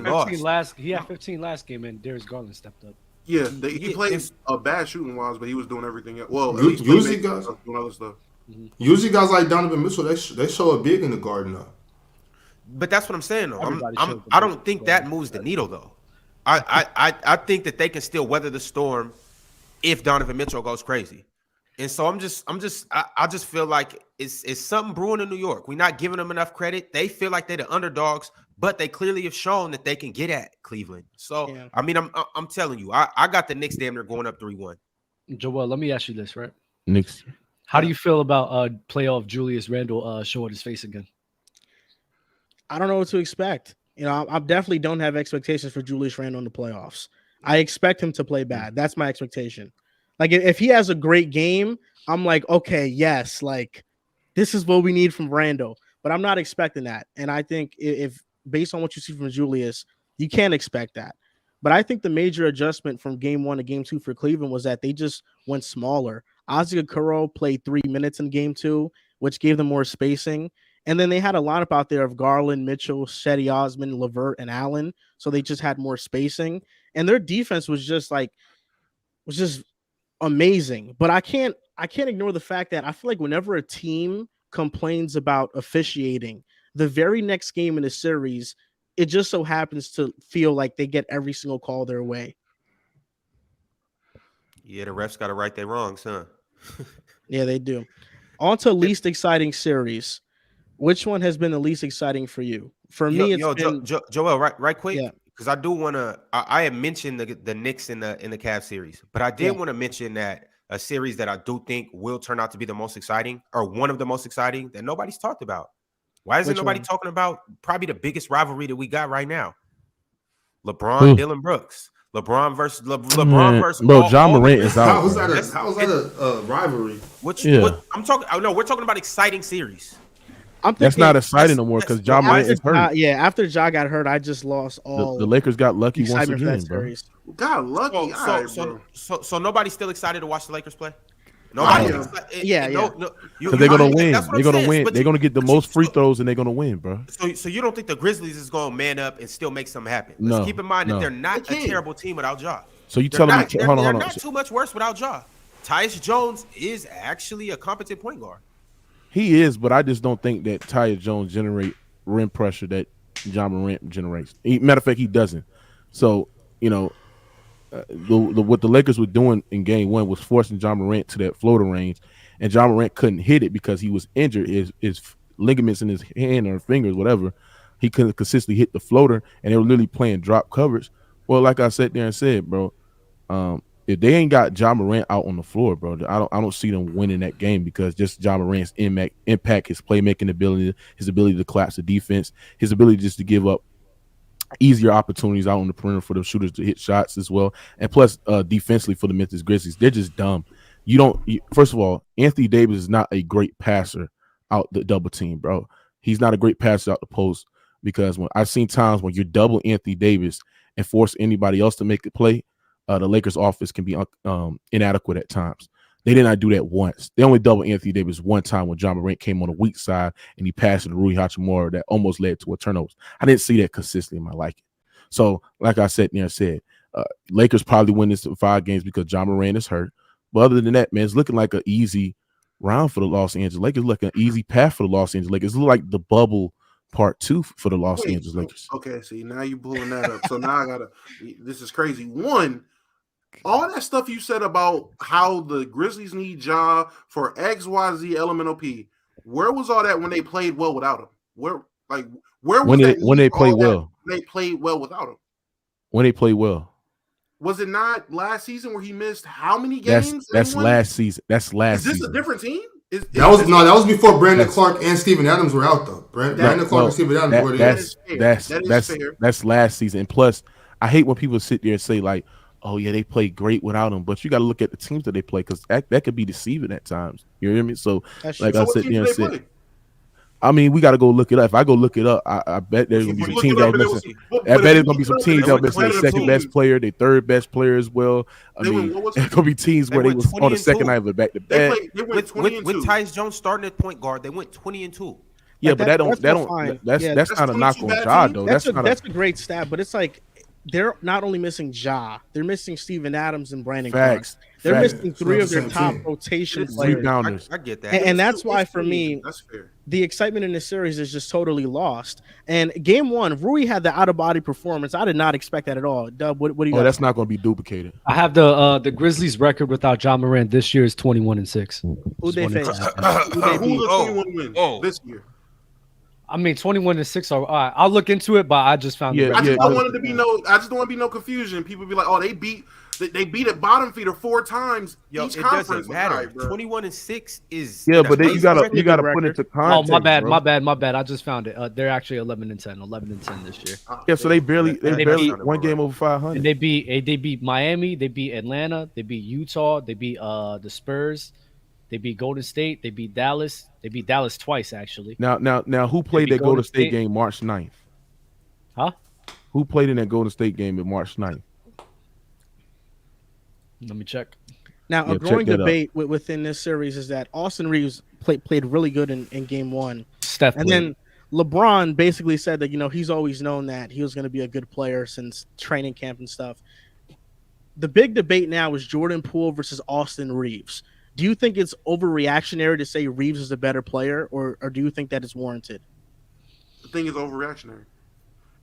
Yeah. 15 last game, and Darius Garland stepped up. Yeah, he played bad shooting wise, but he was doing everything else. Well, at least Usually guys doing other stuff. Usually guys like Donovan Mitchell, they show up big in the Garden though. But that's what I'm saying though. Everybody shows I the don't think that moves the needle though. I think that they can still weather the storm if Donovan Mitchell goes crazy. And so I just feel like it's something brewing in New York. We're not giving them enough credit. They feel like they're the underdogs, but they clearly have shown that they can get at Cleveland. So Yeah. I mean, I'm telling you, I got the Knicks damn near going up 3-1. Joel, let me ask you this, right? Knicks. How do you feel about playoff Julius Randle showing his face again? I don't know what to expect. You know, I definitely don't have expectations for Julius Randle in the playoffs. I expect him to play bad. That's my expectation. Like if he has a great game, I'm like, okay, yes, like this is what we need from Randle. But I'm not expecting that. And I think if based on what you see from Julius, you can't expect that. But I think the major adjustment from game 1 to game 2 for Cleveland was that they just went smaller. Ozzy Okoro played 3 minutes in game 2, which gave them more spacing. And then they had a lineup out there of Garland, Mitchell, Shetty Osman, LeVert, and Allen. So they just had more spacing. And their defense was just amazing. But I can't ignore the fact that I feel like whenever a team complains about officiating, the very next game in the series, it just so happens to feel like they get every single call their way. Yeah, the refs got to right their wrongs, huh? Yeah, they do. On to least exciting series. Which one has been the least exciting for you? For me, it's been Joel, right quick. Yeah. Because I do want to. I had mentioned the Knicks in the Cavs series, but I did want to mention that a series that I do think will turn out to be the most exciting, or one of the most exciting that nobody's talked about. Why isn't nobody talking about probably the biggest rivalry that we got right now? LeBron, Dylan Brooks, LeBron versus bro. John Morant is out. How was that a rivalry? I'm talking. Oh no, we're talking about exciting series. I'm thinking That's not exciting no more because John Morant is hurt. After Ja got hurt, I just lost all. The Lakers got lucky once excitement for again, that bro. series. God, lucky. So nobody's still excited to watch the Lakers play. Nobody. Because they're gonna win. They're gonna win. They're gonna get the most free throws and they're gonna win, bro. So you don't think the Grizzlies is gonna man up and still make something happen? No. Let's keep in mind that they're not a terrible team without Ja. So you telling me? Hold on. They're not too much worse without Ja. Tyus Jones is actually a competent point guard. He is, but I just don't think that Tyus Jones generate rim pressure that John Morant generates. Matter of fact, he doesn't. So you know, what the Lakers were doing in Game 1 was forcing John Morant to that floater range, and John Morant couldn't hit it because he was injured. His ligaments in his hand or fingers, whatever, he couldn't consistently hit the floater, and they were literally playing drop coverage. Well, like I sat there and said, bro, if they ain't got Ja Morant out on the floor, bro, I don't see them winning that game because just Ja Morant's impact, his playmaking ability, his ability to collapse the defense, his ability just to give up easier opportunities out on the perimeter for the shooters to hit shots as well, and plus defensively for the Memphis Grizzlies, they're just dumb. First of all, Anthony Davis is not a great passer out the double team, bro. He's not a great passer out the post because when I've seen times when you double Anthony Davis and force anybody else to make a play, the Lakers' offense can be inadequate at times. They did not do that once. They only doubled Anthony Davis one time when John Morant came on the weak side and he passed it to Rui Hachimura that almost led to a turnover. I didn't see that consistently in my liking. So, like I said, Lakers probably win this in 5 games because John Morant is hurt. But other than that, man, it's looking like an easy round for the Los Angeles Lakers. Looking an easy path for the Los Angeles Lakers. It looks like the bubble part 2 for the Los Angeles Lakers. Okay, see, now you pulling that up. So now this is crazy. One, all that stuff you said about how the Grizzlies need Ja for X, Y, Z, elemental P. Where was all that when they played well without him? Where was when they played well? They played well without him. When they played well. Was it not last season where he missed how many games? That's last season. That's last season. Is this a different team? That was before Brandon Clark and Steven Adams were out though. Brandon Clark and Steven Adams were there. That's last season. And plus, I hate when people sit there and say like, "Oh yeah, they played great without him," but you got to look at the teams that they play because that could be deceiving at times. You hear me? So, like I said, I mean, we got to go look it up. If I go look it up, I bet there's gonna be some teams that missing. I bet there's gonna be some teams that missing their second best player, their third best player as well. I mean, there's gonna be teams where they was on the second night of the back to back. With Tyus Jones starting at point guard, they went 20-2. Yeah, but that's not a knock on Ja though. That's a great stat, but it's like they're not only missing Ja, they're missing Steven Adams and Brandon Clark. They're missing 3 of their top rotation players. Rebounders. I get that, and that's why for me, that's fair. The excitement in this series is just totally lost. And game 1, Rui had the out of body performance. I did not expect that at all. Dub, what do you? That's not going to be duplicated. I have the Grizzlies record without John Morant this year is 21-6. Who they face? Who the 21 wins this year? I mean, 21-6. All right, I'll look into it, but I just found I just don't want to be no confusion. People be like, "Oh, they beat a bottom feeder 4 times each it conference." Doesn't matter. 21-6 is but then you gotta put it to context. Oh, my bad. I just found it. They're actually 11-10 this year. Yeah, so they barely one game over 500. And they beat Miami, they beat Atlanta, they beat Utah, they beat the Spurs, they beat Golden State, they beat Dallas. They beat Dallas twice, actually. Now, who played that Golden State game March 9th? Huh? Who played in that Golden State game in March 9th? Let me check. Now, a growing debate within this series is that Austin Reeves played really good in game 1. And then LeBron basically said that, he's always known that he was going to be a good player since training camp and stuff. The big debate now is Jordan Poole versus Austin Reeves. Do you think it's overreactionary to say Reeves is a better player, or do you think that it's warranted? The thing is overreactionary.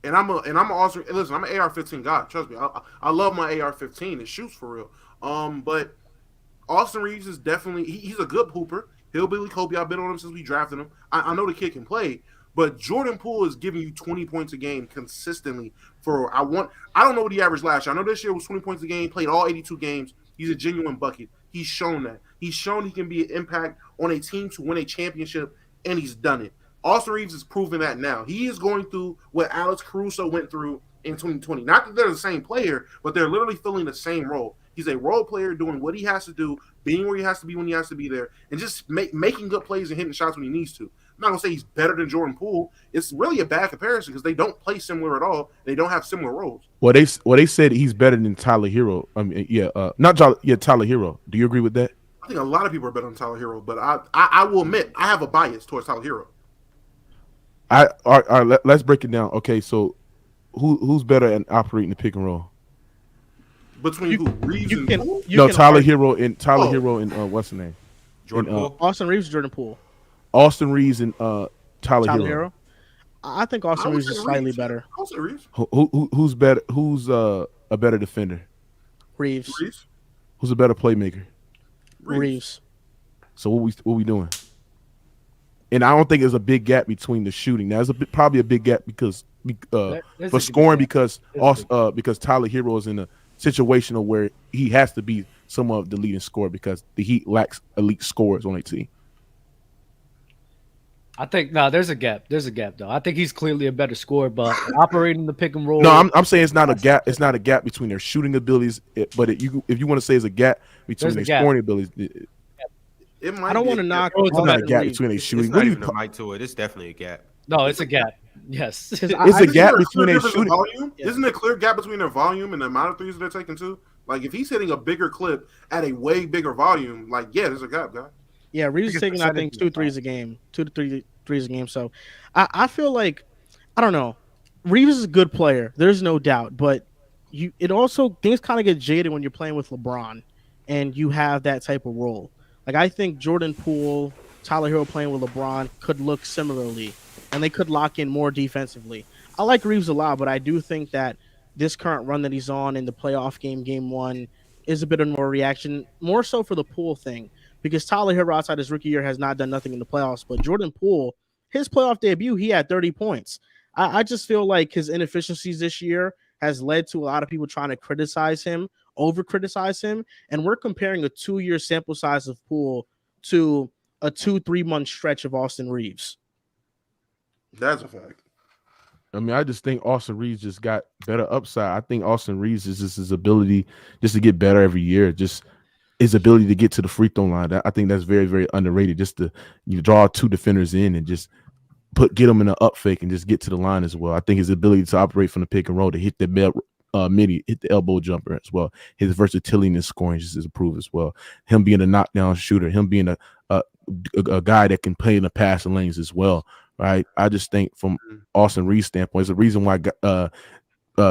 And I'm an AR-15 guy. Trust me, I love my AR-15. It shoots for real. But Austin Reeves is definitely he's a good hooper. Hillbilly Kobe. I've been on him since we drafted him. I know the kid can play, but Jordan Poole is giving you 20 points a game consistently. I don't know what he averaged last year. I know this year was 20 points a game. Played all 82 games. He's a genuine bucket. He's shown that. He's shown he can be an impact on a team to win a championship, and he's done it. Austin Reeves is proving that now. He is going through what Alex Caruso went through in 2020. Not that they're the same player, but they're literally filling the same role. He's a role player doing what he has to do, being where he has to be when he has to be there, and just making good plays and hitting shots when he needs to. I'm not going to say he's better than Jordan Poole. It's really a bad comparison because they don't play similar at all. They don't have similar roles. Well, they said he's better than Tyler Hero. I mean, Tyler Hero. Do you agree with that? I think a lot of people are better than Tyler Hero, but I will admit I have a bias towards Tyler Hero. All right, let's break it down. Okay, so who's better at operating the pick and roll? Between who? Reeves and Poole? Tyler Hero and what's the name? Jordan Poole. Austin Reeves, Jordan Poole. Austin Reeves and Tyler Hero. I think Austin Reeves is slightly better. Austin Reeves. Who's better? Who's a better defender? Reeves. Who's a better playmaker? Reeves. So what we doing? And I don't think there's a big gap between the shooting. Now, there's probably a big gap because for scoring because Tyler Hero is in the situational where he has to be somewhat of the leading scorer because the Heat lacks elite scorers on their team. I think there's a gap. There's a gap though. I think he's clearly a better scorer, but operating the pick and roll. No, I'm saying it's not a gap. It's not a gap between their shooting abilities, but if you want to say it's a gap between their scoring abilities, It might I don't be want to knock. it's not a Austin gap Reeves. between their shooting. It's What not do you even a mic to it. It's definitely a gap. No, it's a gap. Yes. It's a gap between their shooting. Volume? Isn't there a clear gap between their volume and the amount of threes they're taking too? Like if he's hitting a bigger clip at a way bigger volume, like yeah, there's a gap, guy. Yeah, Reeves is taking I think 2 threes a game, 2 to 3 threes a game. So I feel like I don't know. Reeves is a good player. There's no doubt, but it also things kind of get jaded when you're playing with LeBron and you have that type of role. Like I think Jordan Poole, Tyler Hero playing with LeBron could look similarly, and they could lock in more defensively. I like Reeves a lot, but I do think that this current run that he's on in the playoff game 1, is a bit of more reaction, more so for the Poole thing, because Tyler Hero outside his rookie year has not done nothing in the playoffs, but Jordan Poole, his playoff debut, he had 30 points. I just feel like his inefficiencies this year has led to a lot of people trying to criticize him, over-criticize him, and we're comparing a 2-year sample size of Poole to a 2-3 month stretch of Austin Reeves. That's a fact. I mean, I just think Austin Reeves just got better upside. I think Austin Reeves is just his ability just to get better every year. Just his ability to get to the free throw line. I think that's very, very underrated. Just to draw 2 defenders in and just get them in an up fake and just get to the line as well. I think his ability to operate from the pick and roll, to hit the midi, hit the elbow jumper as well. His versatility in his scoring just is improved as well. Him being a knockdown shooter, him being a guy that can play in the passing lanes as well. Right. I just think from Austin Reeves' standpoint, there's a reason why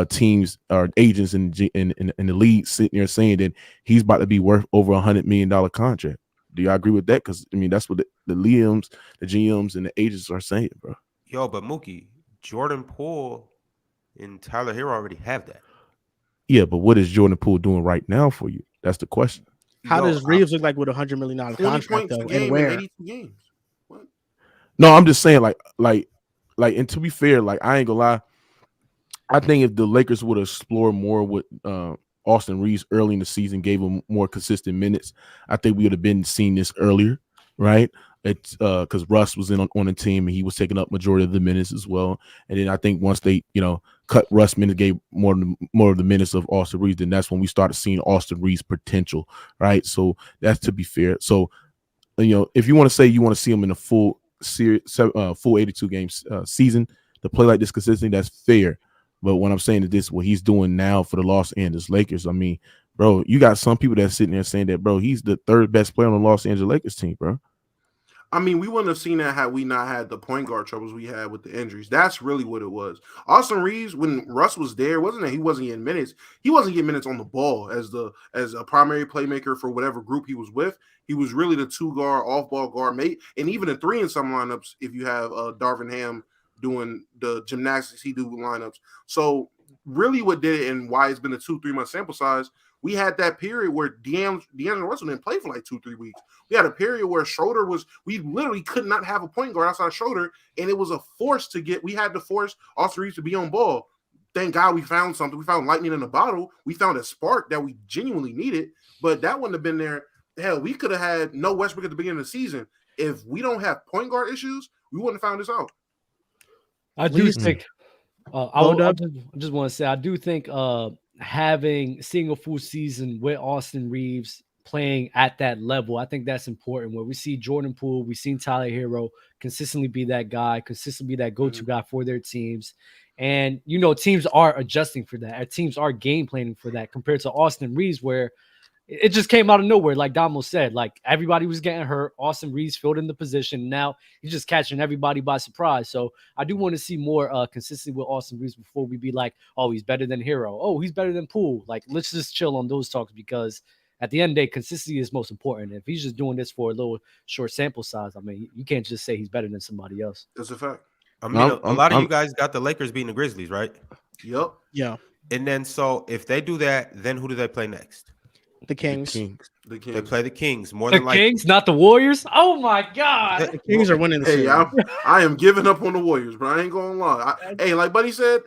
teams or agents in the league sitting there saying that he's about to be worth over $100 million contract. Do y'all agree with that? Because I mean, that's what the Liams, the GMs, and the agents are saying, bro. Yo, but Mookie, Jordan Poole and Tyler Hero already have that. Yeah, but what is Jordan Poole doing right now for you? That's the question. How does Reeves look like with $100 million contract though? And where? 82 games. What? No, I'm just saying, like, and to be fair, like I ain't gonna lie, I think if the Lakers would explore more with Austin Reeves early in the season, gave him more consistent minutes, I think we would have been seeing this earlier, right? It's because Russ was on the team and he was taking up majority of the minutes as well. And then I think once they, cut Russ minutes, gave more of the minutes of Austin Reeves, then that's when we started seeing Austin Reeves' potential, right? So that's to be fair. So, if you want to say you want to see him in a full series, full 82 games season to play like this consistently, that's fair. But what I'm saying is this: what he's doing now for the Los Angeles Lakers. I mean, bro, you got some people that's sitting there saying that, bro, he's the 3rd best player on the Los Angeles Lakers team, bro. I mean, we wouldn't have seen that had we not had the point guard troubles we had with the injuries. That's really what it was. Austin Reeves, when Russ was there, wasn't that he wasn't getting minutes. He wasn't getting minutes on the ball as a primary playmaker for whatever group he was with. He was really the 2-guard, off-ball guard mate, and even a 3 in some lineups if you have Darvin Ham doing the gymnastics he do with lineups. So really what did it and why it's been a 2-3 month sample size, we had that period where D'Angelo Russell didn't play for like 2-3 weeks. We had a period where Schroeder we literally could not have a point guard outside Schroeder, and it was a force we had to force Austin Reeves to be on ball. Thank God we found something. We found lightning in a bottle. We found a spark that we genuinely needed, but that wouldn't have been there. Hell, we could have had no Westbrook at the beginning of the season. If we don't have point guard issues, we wouldn't have found this out. I do think I just want to say I do think seeing a full season with Austin Reeves playing at that level, I think that's important. Where we see Jordan Poole, we've seen Tyler Hero consistently be that guy, consistently be that go-to guy for their teams. And teams are adjusting for that. Our teams are game planning for that compared to Austin Reeves, where it just came out of nowhere. Like Damo said, like everybody was getting hurt. Austin Reeves filled in the position. Now he's just catching everybody by surprise. So I do want to see more consistency with Austin Reeves before we be like, oh, he's better than Hero. Oh, he's better than Poole. Like, let's just chill on those talks because at the end of the day, consistency is most important. If he's just doing this for a little short sample size, I mean, you can't just say he's better than somebody else. That's a fact. I mean, a lot of you guys got the Lakers beating the Grizzlies, right? Yep. Yeah. And then so if they do that, then who do they play next? The Kings. The Kings. They play the Kings more The than likely. Kings, not the Warriors. Oh my God! The Kings are winning the series. I am giving up on the Warriors, bro. I ain't gonna lie. Like Buddy said,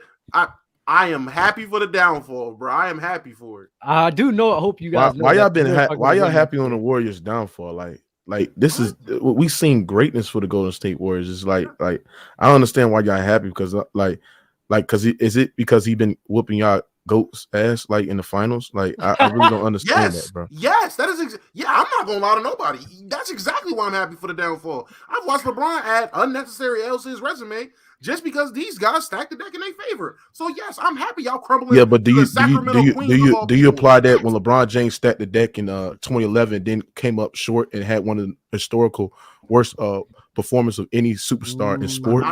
I am happy for the downfall, bro. I am happy for it. I do know. I hope you guys know. Why y'all that the Warriors are why gonna y'all win happy this on the series. Warriors downfall? Like this is we seen greatness for the Golden State Warriors. It's like I don't understand why y'all happy because because is it because he been whooping y'all goats ass like in the finals? Like I really don't understand that, bro. Yes, that is. I'm not gonna lie to nobody. That's exactly why I'm happy for the downfall. I've watched LeBron add unnecessary L's to his resume just because these guys stacked the deck in their favor. So yes, I'm happy y'all crumbling. Yeah, but do to you the Sacramento Queens of all do you people. apply that when LeBron James stacked the deck in 2011, then came up short and had one of the historical worst performance of any superstar in sports?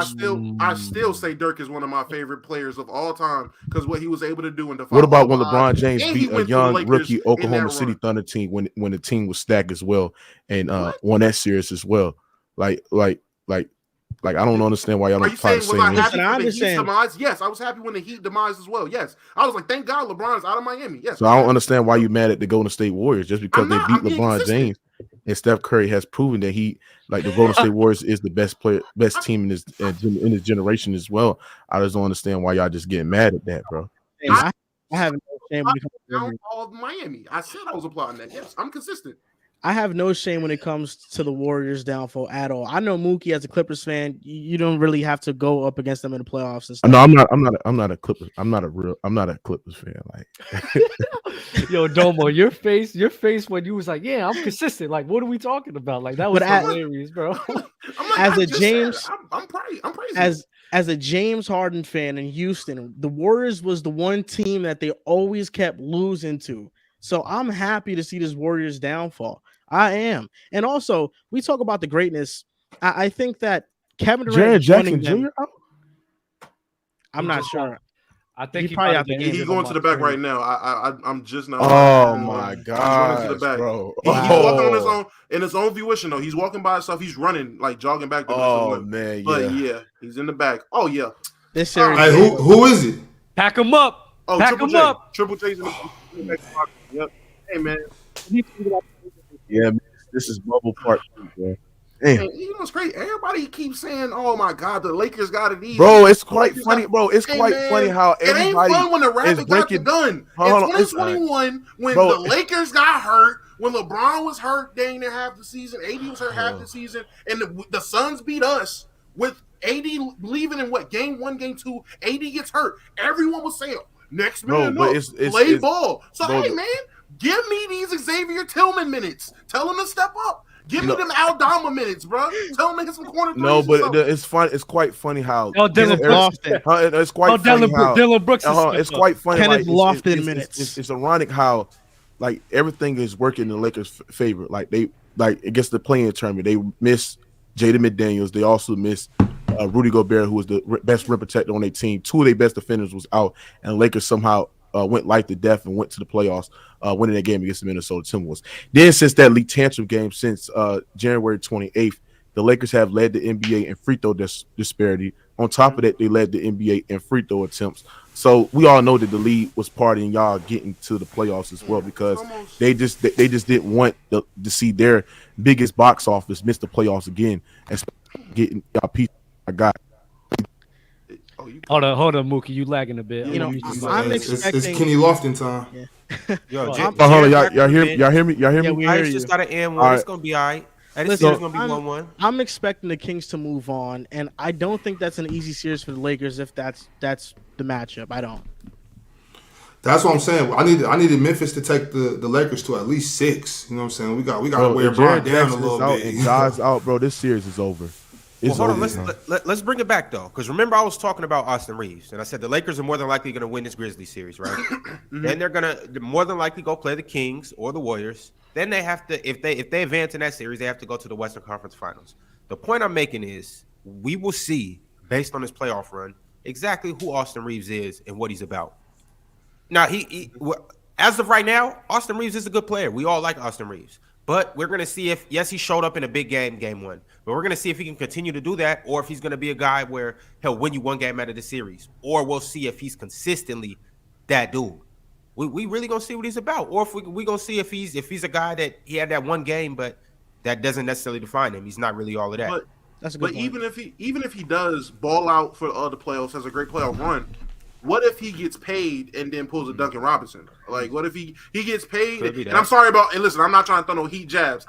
I still say Dirk is one of my favorite players of all time because what he was able to do in the What about when odds, LeBron James and he beat a went through the young Lakers rookie in Oklahoma that City run. Thunder team when the team was stacked as well and What? won that series as well? Like I don't understand why y'all Are don't you apply the saying was same I energy. happy Listen, I for the Heat's understand. demise? Yes, I was happy when the Heat demise as well. Yes, I was like, thank God LeBron's out of Miami. Yes, So I don't understand why you mad at the Golden State Warriors just because I'm they not. beat I'm being LeBron consistent. James and Steph Curry has proven that he like the Golden State Warriors is the best team in his generation as well. I just don't understand why y'all just getting mad at that, bro. I have no shame when it comes to Downfall of Miami. I said I was applauding that. Yes, I'm consistent. I have no shame when it comes to the Warriors' downfall at all. I know Mookie as a Clippers fan, you don't really have to go up against them in the playoffs and stuff. No, I'm not a Clippers. I'm not a Clippers fan. Like, Yo, Domo, your face when you was like, yeah, I'm consistent. Like, what are we talking about? Like, that was But hilarious, bro. I'm like, As I a just James- said, I'm praising. as a James Harden fan in Houston, the Warriors was the one team that they always kept losing to. So I'm happy to see this Warriors downfall. I am. And also, we talk about the greatness. I think that Kevin Jaren Durant Jackson winning them, Jr. out? I'm He not just sure. I think He he probably might out the have been game. He's injured going on to my the back screen. right now. I'm just now. Oh my He's running to the gosh, back. bro. He's walking on his Oh. own in his own fruition though. He's walking by himself. He's running like jogging back to Oh man, But yeah. yeah, he's in the back. Oh yeah. This series, Hey, who is it? Pack him up. Oh, Pack Triple him J. up. Triple J's in the back pocket. Yep. Hey man. Yeah, man, this is bubble part 2, bro. Damn. And you know what's great? Everybody keeps saying, "Oh my God, the Lakers got it easy." Bro, it's quite Lakers funny, got- bro. It's Hey, quite man, funny how it ain't everybody fun when the is Raptors got the breaking. gun. Hold on, In it's 2021, when Bro, the Lakers got hurt, when LeBron was hurt dang near half the season, AD was hurt half the season, and the Suns beat us with AD leaving in what game 1, game 2, AD gets hurt. Everyone was saying, "Next Bro, man but up, it's play ball." So bro, hey man, give me these Xavier Tillman minutes. Tell him to step up. Give me No. them Aldama minutes, bro. Tell him to get some corner threes. no, or but something. it's fun. It's quite funny how Oh, Dylan Kenneth Brooks. Lofton. it's quite funny how Dylan Brooks. it's quite funny. Kenneth Like, Lofton minutes. It's ironic how like everything is working in the Lakers' favor. Like they against the playing tournament, they miss Jaden McDaniels. They also miss Rudy Gobert, who was the best rim protector on their team. 2 of their best defenders was out, and the Lakers somehow went life to death and went to the playoffs, winning that game against the Minnesota Timberwolves. Then since that league tantrum game, since January 28th, the Lakers have led the NBA in free throw disparity. On top of that, they led the NBA in free throw attempts. So we all know that the league was partying y'all getting to the playoffs as well because they just didn't want to see their biggest box office miss the playoffs again and getting y'all piece. I got. Hold on, Mookie. You lagging a bit. You know, I'm It's expecting. Kenny Lofton time. Yo, Oh, J- Hold on, Jared y'all hear me? Jackson, Y'all hear me? Y'all hear Yeah, me? we hear Ice you. just got an and All one. right. It's gonna be all right. And this Listen, series gonna be 1-1. I'm expecting the Kings to move on, and I don't think that's an easy series for the Lakers if that's the matchup. I don't. That's what I'm saying. I needed Memphis to take the Lakers to at least 6. You know what I'm saying? We got to Bro, wear if Bron Jared down a Jackson little is out bit. and God's out, bro, this series is over. It's Well, hold on. over. Let's bring it back though, because remember I was talking about Austin Reeves, and I said the Lakers are more than likely going to win this Grizzlies series, right? Then they're gonna more than likely go play the Kings or the Warriors. Then they have to, if they advance in that series, they have to go to the Western Conference Finals. The point I'm making is we will see, based on this playoff run, exactly who Austin Reeves is and what he's about. Now, as of right now, Austin Reeves is a good player. We all like Austin Reeves. But we're going to see if, yes, he showed up in a big game, game 1. But we're going to see if he can continue to do that or if he's going to be a guy where he'll win you 1 game out of the series. Or we'll see if he's consistently that dude. We really going to see what he's about. Or if we going to see if he's a guy that he had that 1 game, but that doesn't necessarily define him. He's not really all of that. But That's a good But point. even if he does ball out for the playoffs, has a great playoff run, what if he gets paid and then pulls a Duncan Robinson? Like, what if he gets paid? Could be And that. I'm sorry about. And listen, I'm not trying to throw no heat jabs.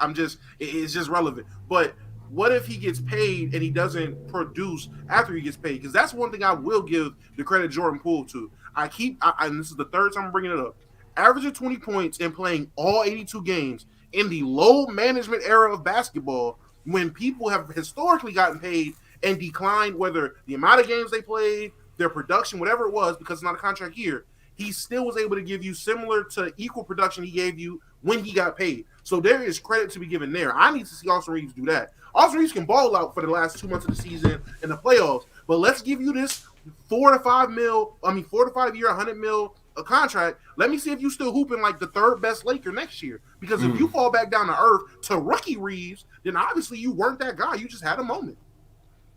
It's just relevant. But what if he gets paid and he doesn't produce after he gets paid? Because that's one thing I will give the credit Jordan Poole to. And this is the third time I'm bringing it up. Averaging 20 points and playing all 82 games in the low management era of basketball, when people have historically gotten paid and declined, whether the amount of games they played, their production, whatever it was, because it's not a contract year, he still was able to give you similar to equal production he gave you when he got paid. So there is credit to be given there. I need to see Austin Reeves do that. Austin Reeves can ball out for the last 2 months of the season in the playoffs, but let's give you this 4 to 5 year, 100 mil a contract. Let me see if you still hooping like the third best Laker next year. Because if you fall back down to earth to rookie Reeves, then obviously you weren't that guy. You just had a moment.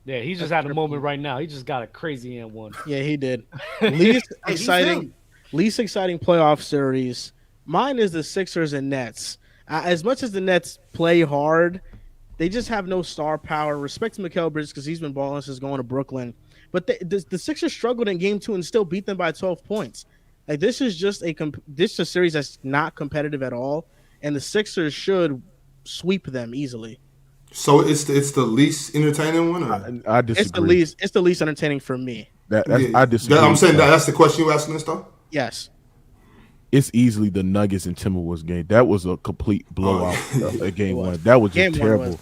Yeah, he just had a moment right now. He just got a crazy and one. Yeah, he did. Least exciting playoff series. Mine is the Sixers and Nets. As much as the Nets play hard, they just have no star power. Respect to Mikal Bridges because he's been balling since going to Brooklyn. But the Sixers struggled in Game 2 and still beat them by 12 points. Like, this is just a series that's not competitive at all, and the Sixers should sweep them easily. So it's the least entertaining one. Or? I disagree. It's the least entertaining for me. I disagree. I'm saying that's the question you asking us though. Yes. It's easily the Nuggets and Timberwolves game. That was a complete blowout. Game one. That was just terrible.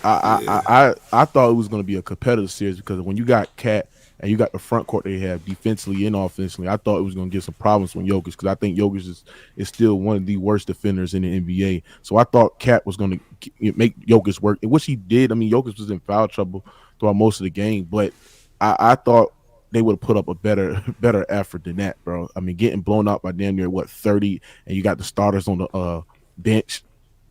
I thought it was going to be a competitive series because when you got Cat and you got the front court they have defensively and offensively, I thought it was going to get some problems from Jokic because I think Jokic is still one of the worst defenders in the NBA. So I thought Cat was going to make Jokic work, which he did. I mean, Jokic was in foul trouble throughout most of the game, but I thought they would have put up a better effort than that, bro. I mean, getting blown out by damn near 30, and you got the starters on the bench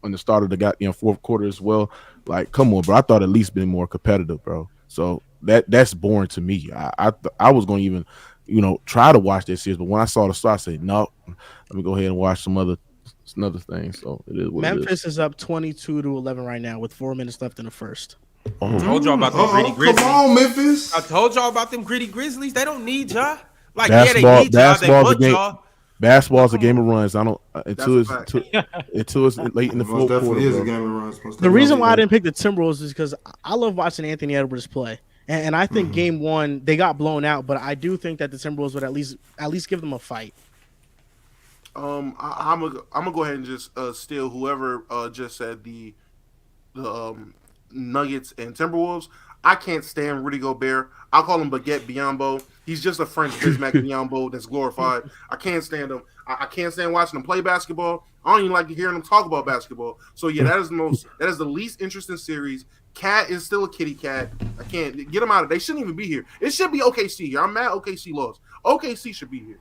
on the start of the fourth quarter as well. Like, come on, bro. I thought at least been more competitive, bro. So that's boring to me. I was going to even, try to watch this series, but when I saw the start, I said, no, let me go ahead and watch another thing. So it is what Memphis it is. is up 22-11 right now with 4 minutes left in the first. I told y'all about them gritty Grizzlies. Come on, Memphis. I told y'all about them gritty Grizzlies. They don't need y'all. Like, Basketball- yeah, they need y'all. They basketball's a want game. y'all. Basketball's a game of runs. I don't until That's a it's late in the Most fourth definitely quarter. is a Bro. game of runs. The reason why I didn't pick the Timberwolves is because I love watching Anthony Edwards play. And I think Game 1, they got blown out, but I do think that the Timberwolves would at least give them a fight. I'm gonna go ahead and just steal whoever just said the Nuggets and Timberwolves. I can't stand Rudy Gobert. I'll call him Baguette Biombo. He's just a French Bismack Biombo that's glorified. I can't stand him. I can't stand watching him play basketball. I don't even like hearing him talk about basketball. So yeah, that is the least interesting series. Cat is still a kitty cat. I can't get him out of. They shouldn't even be here. It should be OKC here. I'm mad OKC lost. OKC should be here.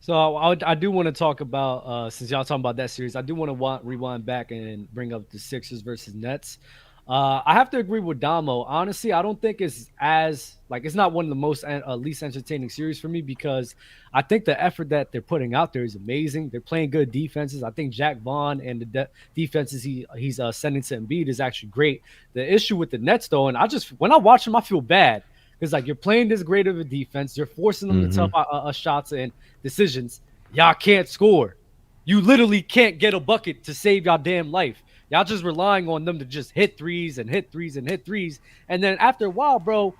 So I do want to talk about since y'all talking about that series, I do want to rewind back and bring up the Sixers versus Nets. I have to agree with Damo. Honestly, I don't think it's it's not one of the most least entertaining series for me because I think the effort that they're putting out there is amazing. They're playing good defenses. I think Jack Vaughn and the defenses he's sending to Embiid is actually great. The issue with the Nets though, and when I watch them, I feel bad because like you're playing this great of a defense, you're forcing them to tough shots and decisions. Y'all can't score. You literally can't get a bucket to save y'all damn life. Y'all just relying on them to just hit threes and hit threes and hit threes. And then after a while, bro,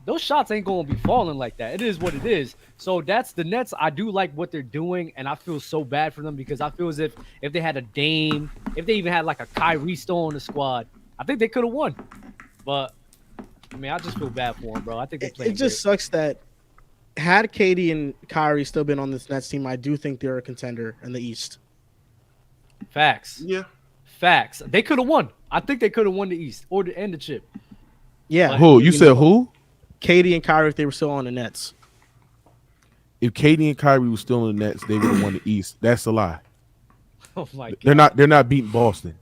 those shots ain't going to be falling like that. It is what it is. So that's the Nets. I do like what they're doing, and I feel so bad for them because I feel as if they had a Dame, if they even had like a Kyrie still on the squad, I think they could have won. But, I mean, I just feel bad for them, bro. I think they played. It just sucks that had Katie and Kyrie still been on this Nets team, I do think they're a contender in the East. Facts. Yeah. Facts. They could have won. I think they could have won the East or the chip. Yeah. Who? You said who? Katie and Kyrie if they were still on the Nets. If Katie and Kyrie were still in the Nets, they would have won the East. That's a lie. Oh my God. They're not beating Boston.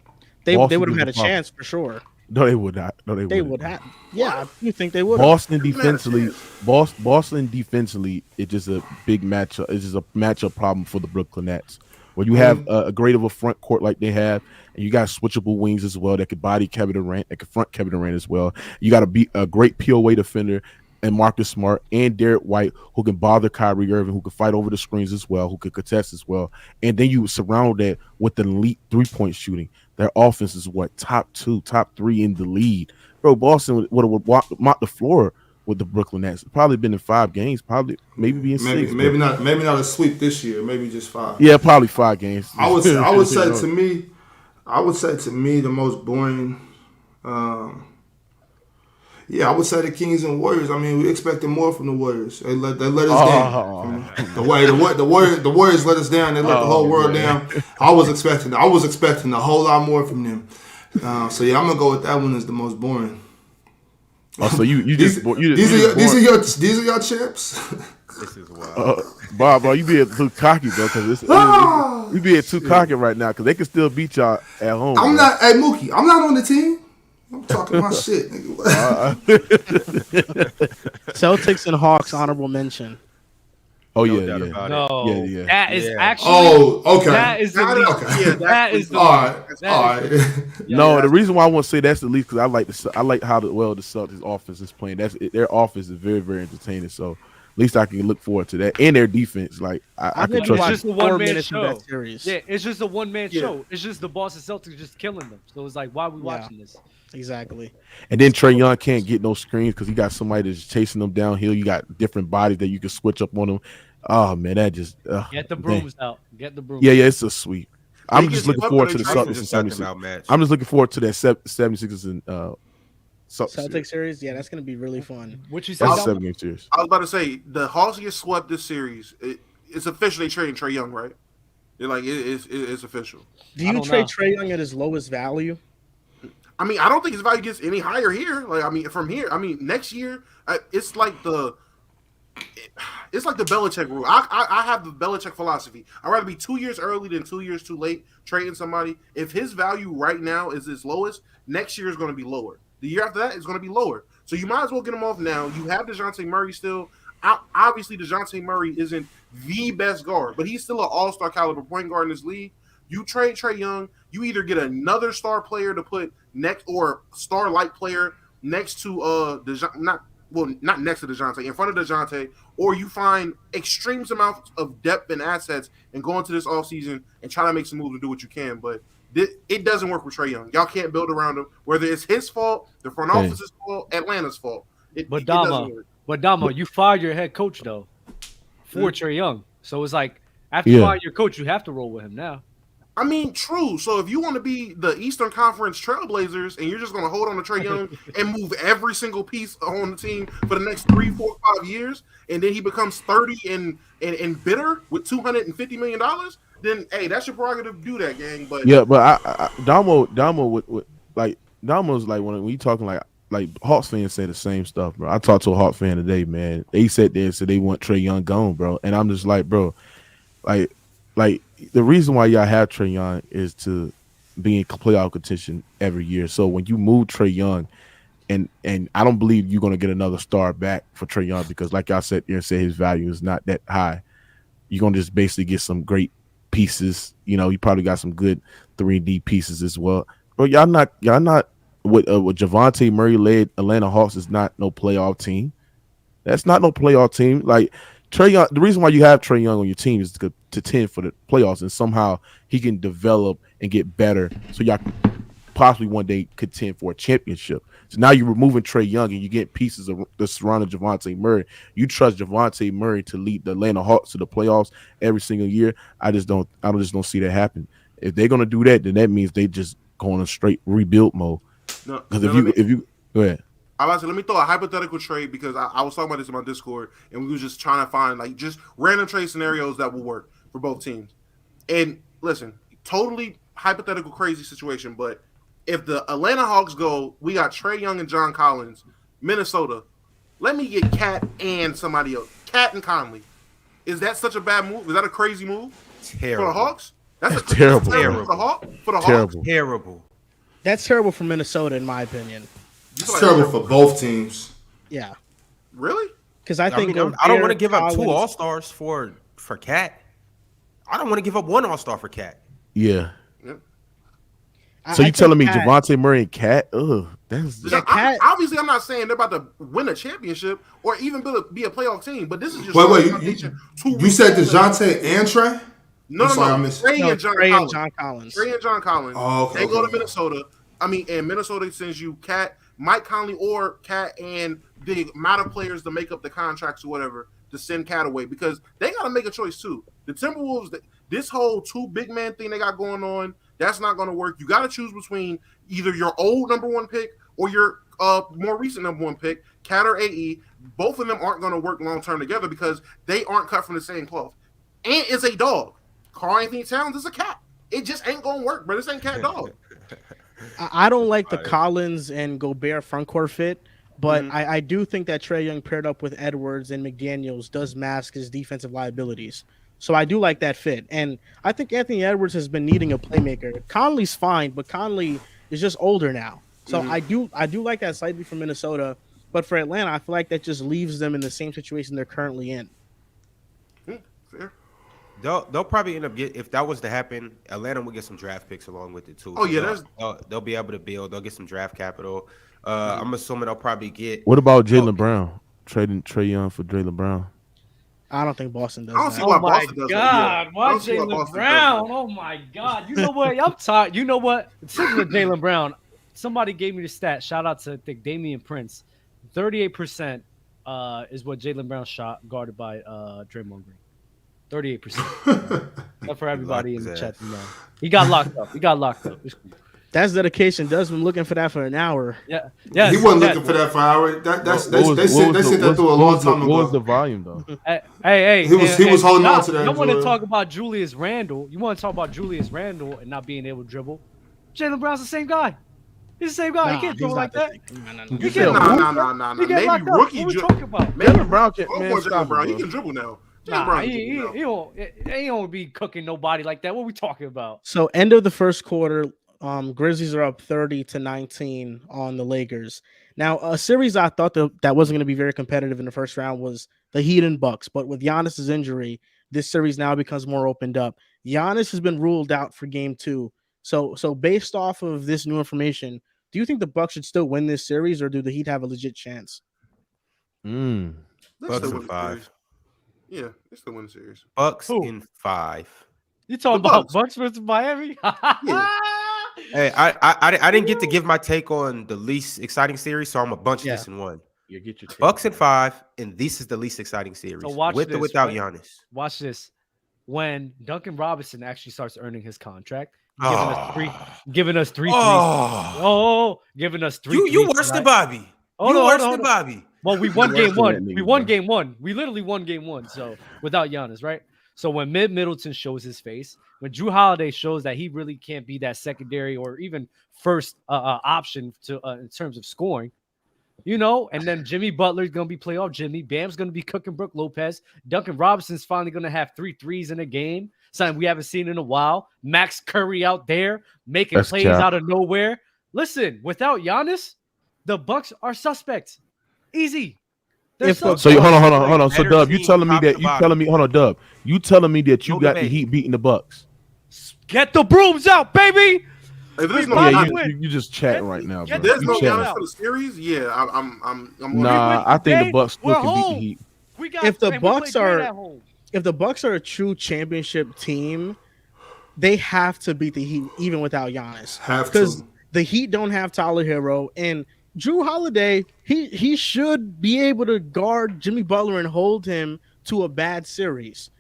They would have was had the a problem. chance for sure. No, they would not. No, They would have. Yeah, you think they would? Boston defensively, it's just a big matchup. It's just a matchup problem for the Brooklyn Nets. Where you have a great of a front court like they have, and you got switchable wings as well that could body Kevin Durant, that could front Kevin Durant as well. You got a great POA defender and Marcus Smart and Derek White, who can bother Kyrie Irving, who can fight over the screens as well, who can contest as well. And then you surround that with an elite 3-point shooting. Their offense is what, top 2, top 3 in the lead. Bro, Boston would have mopped the floor with the Brooklyn Nets. Probably been in 5 games, probably maybe be in 6. Maybe not a sweep this year, maybe just 5. Yeah, probably 5 games. I would say to me the most boring. Yeah, I would say the Kings and Warriors. I mean, we expected more from the Warriors. They let us down. The Warriors let us down. They let the whole world down. I was expecting a whole lot more from them. So yeah, I'm gonna go with that one as the most boring. Oh, so these are your champs. This is wild. Bob, bro, you being too cocky, bro. Because you being too cocky right now. Because they can still beat y'all at home. I'm not. Hey, Mookie, I'm not on the team. I'm talking my shit, nigga. Celtics and Hawks honorable mention. Oh No yeah, doubt yeah. about it. No, Yeah. that is actually. Oh, okay. That is the least. Okay. That is the. All right. No, the reason why I want to say that's the least because I like how the Celtics offense is playing. Their offense is very, very entertaining. So at least I can look forward to that and their defense. Like I can I've trust. watched It's just a 4 one-man minutes of show. that series. Yeah, it's just a one-man show. It's just the Boston Celtics just killing them. So it's like, why are we watching this? Exactly. And then Trae Young can't get no screens because he got somebody that's chasing them downhill. You got different bodies that you can switch up on them. Oh man, that just Get the brooms out. Get the brooms. Yeah, it's a sweep. I'm They just get looking forward to the swept Celtics in and Just talking 76ers. about match. I'm just looking forward to that 76ers and Celtics series, yeah, that's gonna be really fun. What you said? That's a Dom? 7-game series. I was about to say the Hawks get swept this series. It's officially trading Trae Young, right? It's official. Do I you don't trade know. Trae Young at his lowest value? I mean, I don't think his value gets any higher here. From here, next year, it's like the Belichick rule. I have the Belichick philosophy. I'd rather be 2 years early than 2 years too late trading somebody. If his value right now is his lowest, next year is going to be lower. The year after that is going to be lower. So you might as well get him off now. You have DeJounte Murray still. Obviously, DeJounte Murray isn't the best guard, but he's still an all-star caliber point guard in this league. You trade Trae Young, you either get another star player to put next or star-like player next to not next to DeJounte, in front of DeJounte, or you find extreme amounts of depth and assets and go into this offseason and try to make some moves to do what you can. But it doesn't work with Trae Young. Y'all can't build around him. Whether it's his fault, the front office's fault, Atlanta's fault. It doesn't work. Dama, you fired your head coach though for Trae Young. So it's like after you fire your coach, you have to roll with him now. I mean, true. So if you want to be the Eastern Conference Trailblazers and you're just going to hold on to Trae Young and move every single piece on the team for the next 3, 4, 5 years, and then he becomes 30 and bitter with $250 million, then hey, that's your prerogative to do that, gang. But yeah, but Damo would like Damo's like when we talking like Hawks fans say the same stuff, bro. I talked to a Hawks fan today, man. They sat there and said they want Trae Young gone, bro, and I'm just like, bro, like the reason why y'all have Trae Young is to be in playoff contention every year. So when you move Trae Young, and I don't believe you're gonna get another star back for Trae Young because, like y'all said there and said his value is not that high. You're gonna just basically get some great pieces. You know, you probably got some good 3D pieces as well. But y'all not with Javonte Murray led Atlanta Hawks is not no playoff team. That's not no playoff team. Like Trae Young, the reason why you have Trae Young on your team is to tend for the playoffs, and somehow he can develop and get better, so y'all possibly one day contend for a championship. So now you're removing Trae Young and you get pieces of the surrounding Javonte Murray. You trust Javonte Murray to lead the Atlanta Hawks to the playoffs every single year. I just don't see that happen. If they're gonna do that, then that means they just go on a straight rebuild mode. Because if you go ahead. Let me throw a hypothetical trade because I was talking about this in my Discord and we were just trying to find like just random trade scenarios that will work for both teams. And listen, totally hypothetical crazy situation, but if the Atlanta Hawks go, we got Trae Young and John Collins, Minnesota, let me get Cat and somebody else. Cat and Conley. Is that such a bad move? Is that a crazy move? Terrible. For the Hawks? That's terrible. For the Hawks? Terrible. Terrible. That's terrible for Minnesota, in my opinion. It's terrible for both teams. Yeah, Really? because I think I don't want to give up 2 Collins- All-Stars for Cat. I don't want to give up 1 All-Star for Cat. Yeah. Yep. So you telling me Cat- Javonte Murray and Cat? Ugh. That's Yeah, Cat. Obviously, I'm not saying they're about to win a championship or even be a playoff team, but this is just you said DeJounte and Trey? No. Trey No, and John Trey and Collins. John Collins. Trey and John Collins. Oh, okay, they go to okay. Minnesota. And Minnesota sends you Cat, Mike Conley, or Cat and the amount of players to make up the contracts or whatever to send Cat away because they got to make a choice too. The Timberwolves, this whole 2 big man thing they got going on, that's not going to work. You got to choose between either your old number 1 pick or your more recent number 1 pick, Cat or AE. Both of them aren't going to work long term together because they aren't cut from the same cloth. And it's a dog. Karl Anthony Towns is a cat. It just ain't going to work, bro. This ain't cat dog. I don't like the Collins and Gobert frontcourt fit, but I do think that Trae Young paired up with Edwards and McDaniels does mask his defensive liabilities. So I do like that fit. And I think Anthony Edwards has been needing a playmaker. Conley's fine, but Conley is just older now. So I do like that slightly for Minnesota. But for Atlanta, I feel like that just leaves them in the same situation they're currently in. Fair. They'll probably end up if that was to happen, Atlanta will get some draft picks along with it too. Oh yeah, they'll be able to build. They'll get some draft capital. I'm assuming they'll probably get. What about Jaylen Brown? Trading Trae Young for Jaylen Brown. I don't think Boston does. I don't see why Boston does that. Why Jaylen Brown? Oh my God! You know what? I'm tired. You know what? Speaking of Jaylen Brown, somebody gave me the stat. Shout out to I think Damian Prince. 38% is what Jaylen Brown shot guarded by Draymond Green. 38%. Not for everybody in the chat to know. He got locked up. It's cool. That's dedication. Does been looking for that for an hour. Yeah. He wasn't looking for that for an hour. They sent that through a long time ago. What was the volume though? Hey. He was holding on to that. You want to talk about Julius Randle? You want to talk about Julius Randle and not being able to dribble? Jaylen Brown's the same guy. He's the same guy. He can't dribble like that. No. Maybe rookie. What are we talking about? Jaylen Brown can't. Jaylen Brown, he can dribble now. He won't be cooking nobody like that. What are we talking about? So end of the first quarter, Grizzlies are up 30-19 on the Lakers. Now, a series I thought that wasn't going to be very competitive in the first round was the Heat and Bucks. But with Giannis's injury, this series now becomes more opened up. Giannis has been ruled out for game 2. So based off of this new information, do you think the Bucks should still win this series, or do the Heat have a legit chance? Bucks in 5. Yeah, it's the win series. Bucks in 5. You talking about Bucks versus Miami? Yeah. Hey, I didn't get to give my take on the least exciting series, so I'm a bunch of this in one. Yeah, get your take. Bucks in 5, and this is the least exciting series. So watch with this, or without right? Giannis. Watch this. When Duncan Robinson actually starts earning his contract, giving us three threes. Giving us three. You worse than Bobby. Worse than Bobby. Well, we won game 1. We won game 1. We literally won game 1. So without Giannis, right? So when Middleton shows his face, when Drew Holiday shows that he really can't be that secondary or even first option to in terms of scoring, and then Jimmy Butler's gonna be playoff Jimmy. Bam's gonna be cooking Brook Lopez. Duncan Robinson's finally gonna have 3 threes in a game, something we haven't seen in a while. Max Curry out there making plays out of nowhere. Listen, without Giannis, the Bucks are suspects. Easy. So hold on. So Dub, you telling me that you telling me that you got the Heat beating the Bucks? Get the brooms out, baby. If there's no you just chatting right now, bro. There's no Giannis for the series. Yeah, I'm. Nah, I think the Bucks still can beat the Heat. If the Bucks are a true championship team, they have to beat the Heat even without Giannis. Because the Heat don't have Tyler Hero and Drew Holiday. He should be able to guard Jimmy Butler and hold him to a bad series.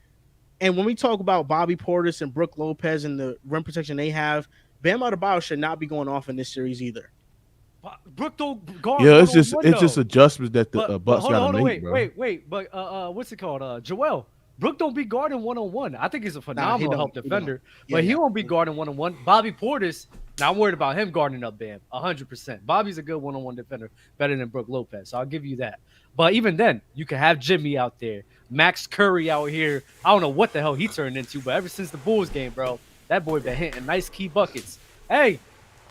And when we talk about Bobby Portis and Brook Lopez and the rim protection they have, Bam Adebayo should not be going off in this series either. Brook don't guard. Yeah, it's just adjustments that the Bucks got to make, bro. Wait. But what's it called? Joel. Brook don't be guarding 1-on-1. I think he's a phenomenal help defender, but he won't be guarding 1-on-1. Bobby Portis. Now I'm worried about him guarding up Bam 100%. Bobby's a good 1-on-1 defender, better than Brook Lopez. So I'll give you that. But even then, you can have Jimmy out there, Max Curry out here. I don't know what the hell he turned into, but ever since the Bulls game, bro, that boy been hitting nice key buckets. Hey,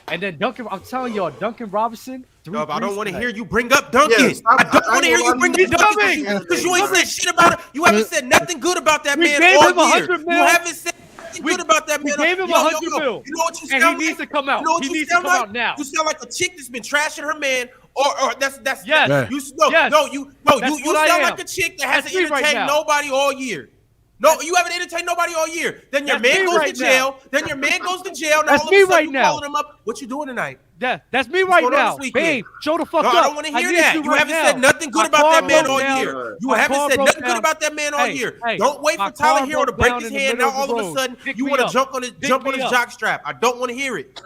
and then Duncan, I'm telling y'all, Duncan Robinson. I don't want to hear you bring up Duncan. I don't want to hear you bring up Duncan because you ain't said shit about it. You haven't said nothing good about that man all year. You haven't said nothing good about about that We man. gave him Yo, 100 yo, mil. You know what you And sound he needs like? to come out. You know what He you needs to sound come like? out now. You sound like a chick that's been trashing her man, or that's Yes. you Yes. no, you That's what I sound am. like a chick that That's hasn't me right entertained now. nobody all year. No, you haven't entertained nobody all year. Then your That's man me goes right to jail. Then your man goes to jail. Now That's all of me a sudden right you now. calling him up. What you doing tonight? That's me right going on now. this weekend? Babe, show the fuck No, up. I don't want to hear need that. You right haven't now. said nothing good My about car that man broke all down. year. You My haven't car said broke nothing good down. about that man all Hey, year. hey, Don't wait my for Tyler car Hero to broke break down his in the hand. middle Now of all the of a road. sudden Pick you me want to up. jump on Pick his me up. jock strap. I don't want to hear it.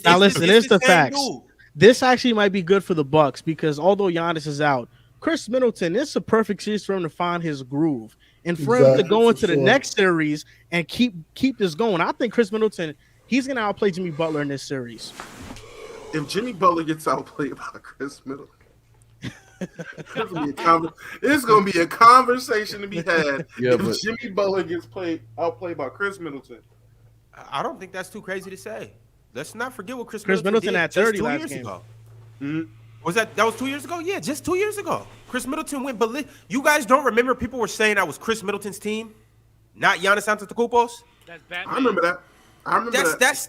Now listen, it's the same facts. dude. This actually might be good for the Bucks because although Giannis is out, Chris Middleton, this is a perfect series for him to find his groove and for him to Exactly, go for into the sure. next series and keep this going. I think Chris Middleton, he's gonna outplay Jimmy Butler in this series. If Jimmy Butler gets outplayed by Chris Middleton, it's gonna be a conversation to be had. Yeah, if but- Jimmy Butler gets outplayed by Chris Middleton. I don't think that's too crazy to say. Let's not forget what Chris Middleton did had just 30 2 last years game. ago. Mhm. That was 2 years ago? Yeah, just 2 years ago. Chris Middleton went. But you guys don't remember people were saying that was Chris Middleton's team, not Giannis Antetokounmpo's? That's Batman. I remember that. I remember that. To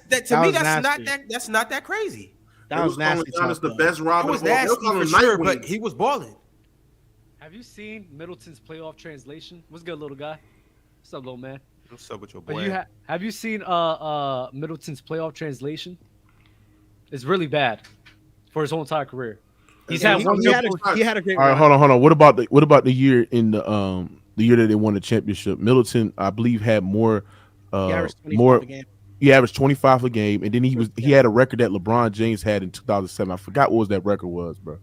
That me was that's nasty. that's not that crazy. That was nasty. Giannis Talk, the though. best It Robin was of all. They were nasty calling for him sure, Nightwing. but he was balling. Have you seen Middleton's playoff translation? What's good, little guy? What's up, little man? What's up with your But boy? have you seen Middleton's playoff translation? It's really bad for his whole entire career. He's Yeah, had one he good had a great All right, run. hold on. What about the year in the year that they won the championship? Middleton, I believe, had more He averaged 25 more. a game. He averaged 25 a game, and then he had a record that LeBron James had in 2007. I forgot what that record was, bro.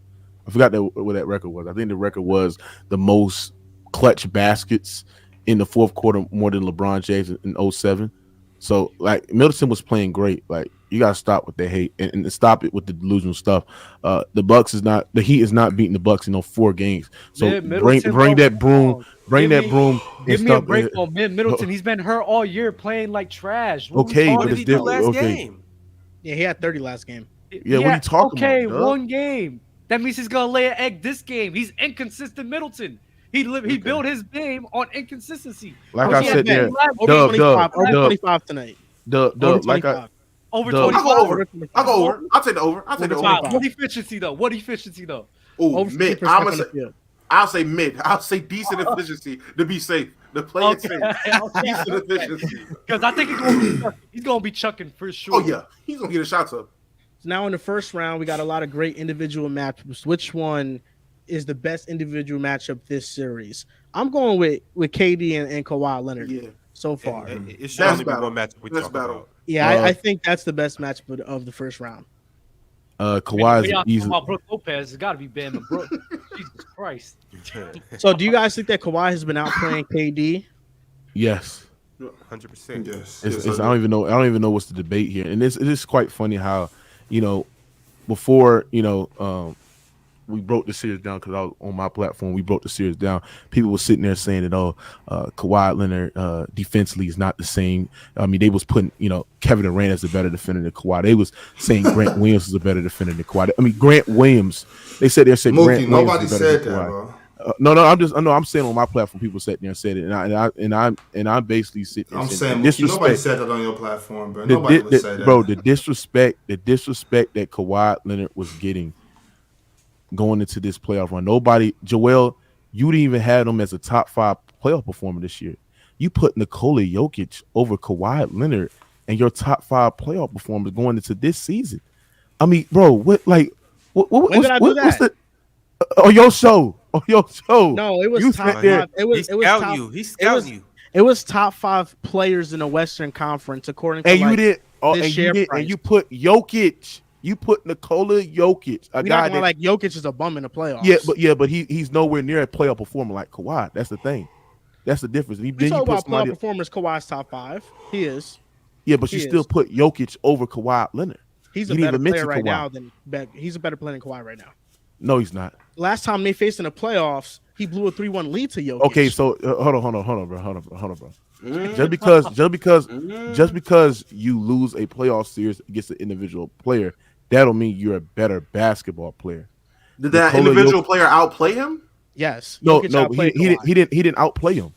I forgot what that record was. I think the record was the most clutch baskets in the fourth quarter more than LeBron James in 07. So like Middleton was playing great. Like you gotta stop with the hate and stop it with the delusional stuff. The Heat is not beating the Bucks in 4 games. So Yeah, bring Middleton, that broom, bring Give that me- broom and Give me a stop break it. on Middleton. He's been hurt all year playing like trash. What Okay, we but What it's did he do different. last Okay. game? Yeah, he had 30 last game. Yeah, what are you talking about, Okay, dog? one game. That means he's gonna lay an egg this game. He's inconsistent, Middleton. He built his game on inconsistency. Like What's I he said at there, bet? Over Dub, 25, over Dub, 25 tonight. Over Dub, like 25. Over Dub. 25. I'll go over. I'll go over. I'll take the over. I'll take the Over over. 25. What efficiency though? What efficiency though? Ooh, Over mid. 50% I'm from gonna the say. field. I'll say mid. I'll say decent efficiency to be safe. To play it safe. Decent efficiency. Because I think he's gonna be chucking for sure. Oh yeah, he's gonna get his shots up. So now in the first round, we got a lot of great individual matchups. Which one is the best individual matchup this series? I'm going with KD and Kawhi Leonard Yeah. so far. It should Best only be battle. one matchup we Best talk battle. about. Yeah, I think that's the best matchup of the first round. Kawhi is easy. About Brook Lopez, it's got to be Bam and Brook. Jesus Christ. So do you guys think that Kawhi has been outplaying KD? Yes. 100%. Yes. It's, yes, I don't even know what's the debate here, and it is quite funny how, before we broke the series down because I was on my platform. We broke the series down. People were sitting there saying that Kawhi Leonard defensively is not the same. I mean, they was putting Kevin Durant as a better defender than Kawhi. They was saying Grant Williams is a better defender than Kawhi. I mean, Grant Williams. They said Grant Mookie, Williams nobody is better said than that, Kawhi. bro. I'm saying on my platform, people sat there and said it, and I'm basically sitting there I'm saying saying Mookie, nobody said that on your platform, bro. the, Nobody di- would the- say that. bro, the disrespect that Kawhi Leonard was getting going into this playoff run. Joel, you didn't even have him as a top 5 playoff performer this year. You put Nikola Jokic over Kawhi Leonard and your top 5 playoff performers going into this season. I mean, bro, what When did I do that? On your show. No, it was You top sat there- 5. It was He's top. scouting you. He's scouting you. It was top 5 players in the Western Conference according to And you like, did, this share price. and you put Jokic. You put Nikola Jokic, a We're guy not that gonna like Jokic is a bum in the playoffs. but he's nowhere near a playoff performer like Kawhi. That's the thing. That's the difference. we Then talk you put about playoff somebody, performers. Kawhi's top 5. He is. yeah, but you he still is. put Jokic over Kawhi Leonard. He's You a didn't better even mention player right Kawhi. now than he's a better player than Kawhi right now. No, he's not. Last time they faced in the playoffs, he blew a 3-1 lead to Jokic. Okay, so hold on, bro. Just because you lose a playoff series against an individual player, that'll mean you're a better basketball player. Did that Nikola individual Jokic- player outplay him? yes, No, Jokic he outplayed Kawhi. didn't outplay him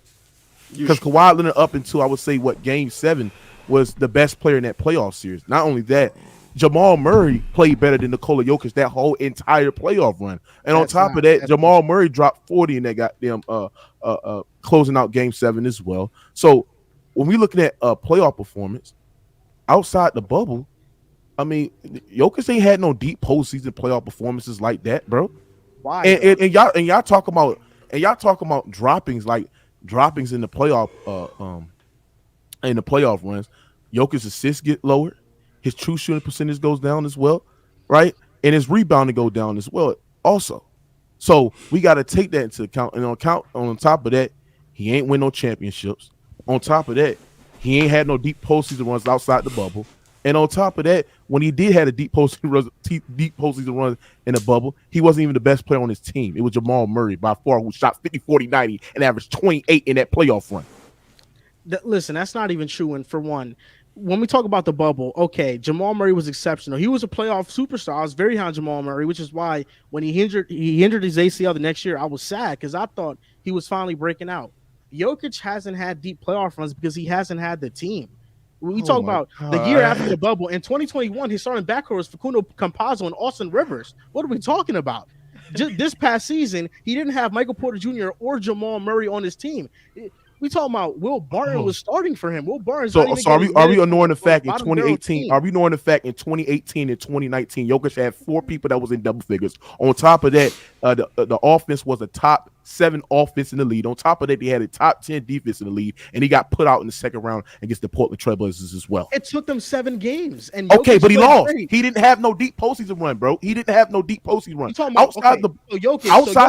because Kawhi Leonard up until I would say game 7 was the best player in that playoff series. Not only that, Jamal Murray played better than Nikola Jokic that whole entire playoff run. And on top of that, Jamal Murray dropped 40 in that goddamn closing out Game 7 as well. So when we looking at playoff performance outside the bubble, I mean, Jokic ain't had no deep postseason playoff performances like that, bro. Why? And y'all talking about droppings in the playoff runs. Jokic's assists get lower, his true shooting percentage goes down as well, right? And his rebounding go down as well also. So we got to take that into account. And on top of that, he ain't win no championships. On top of that, he ain't had no deep postseason runs outside the bubble. And on top of that, when he did have a deep postseason run in the bubble, he wasn't even the best player on his team. It was Jamal Murray by far, who shot 50, 40, 90 and averaged 28 in that playoff run. Listen, that's not even true. And for one, when we talk about the bubble, okay, Jamal Murray was exceptional. He was a playoff superstar. I was very high on Jamal Murray, which is why when he injured his ACL the next year, I was sad because I thought he was finally breaking out. Jokic hasn't had deep playoff runs because he hasn't had the team. We talk about the year after the bubble. In 2021, his starting backcourt was Facundo Campazzo and Austin Rivers. What are we talking about? Just this past season, he didn't have Michael Porter Jr. or Jamal Murray on his team. We talking about Will Barton was starting for him. Will Barton. So are we ignoring the fact in 2018? Are we ignoring the fact in 2018 and 2019, Jokic had 4 people that was in double figures. On top of that, the offense was a top 7 offense in the league. On top of that, they had a top 10 defense in the league, and he got put out in the second round against the Portland Trailblazers as well. It took them 7 games, and okay, but he lost. Great. He didn't have no deep postseason run, bro. He didn't have no deep postseason run. Outside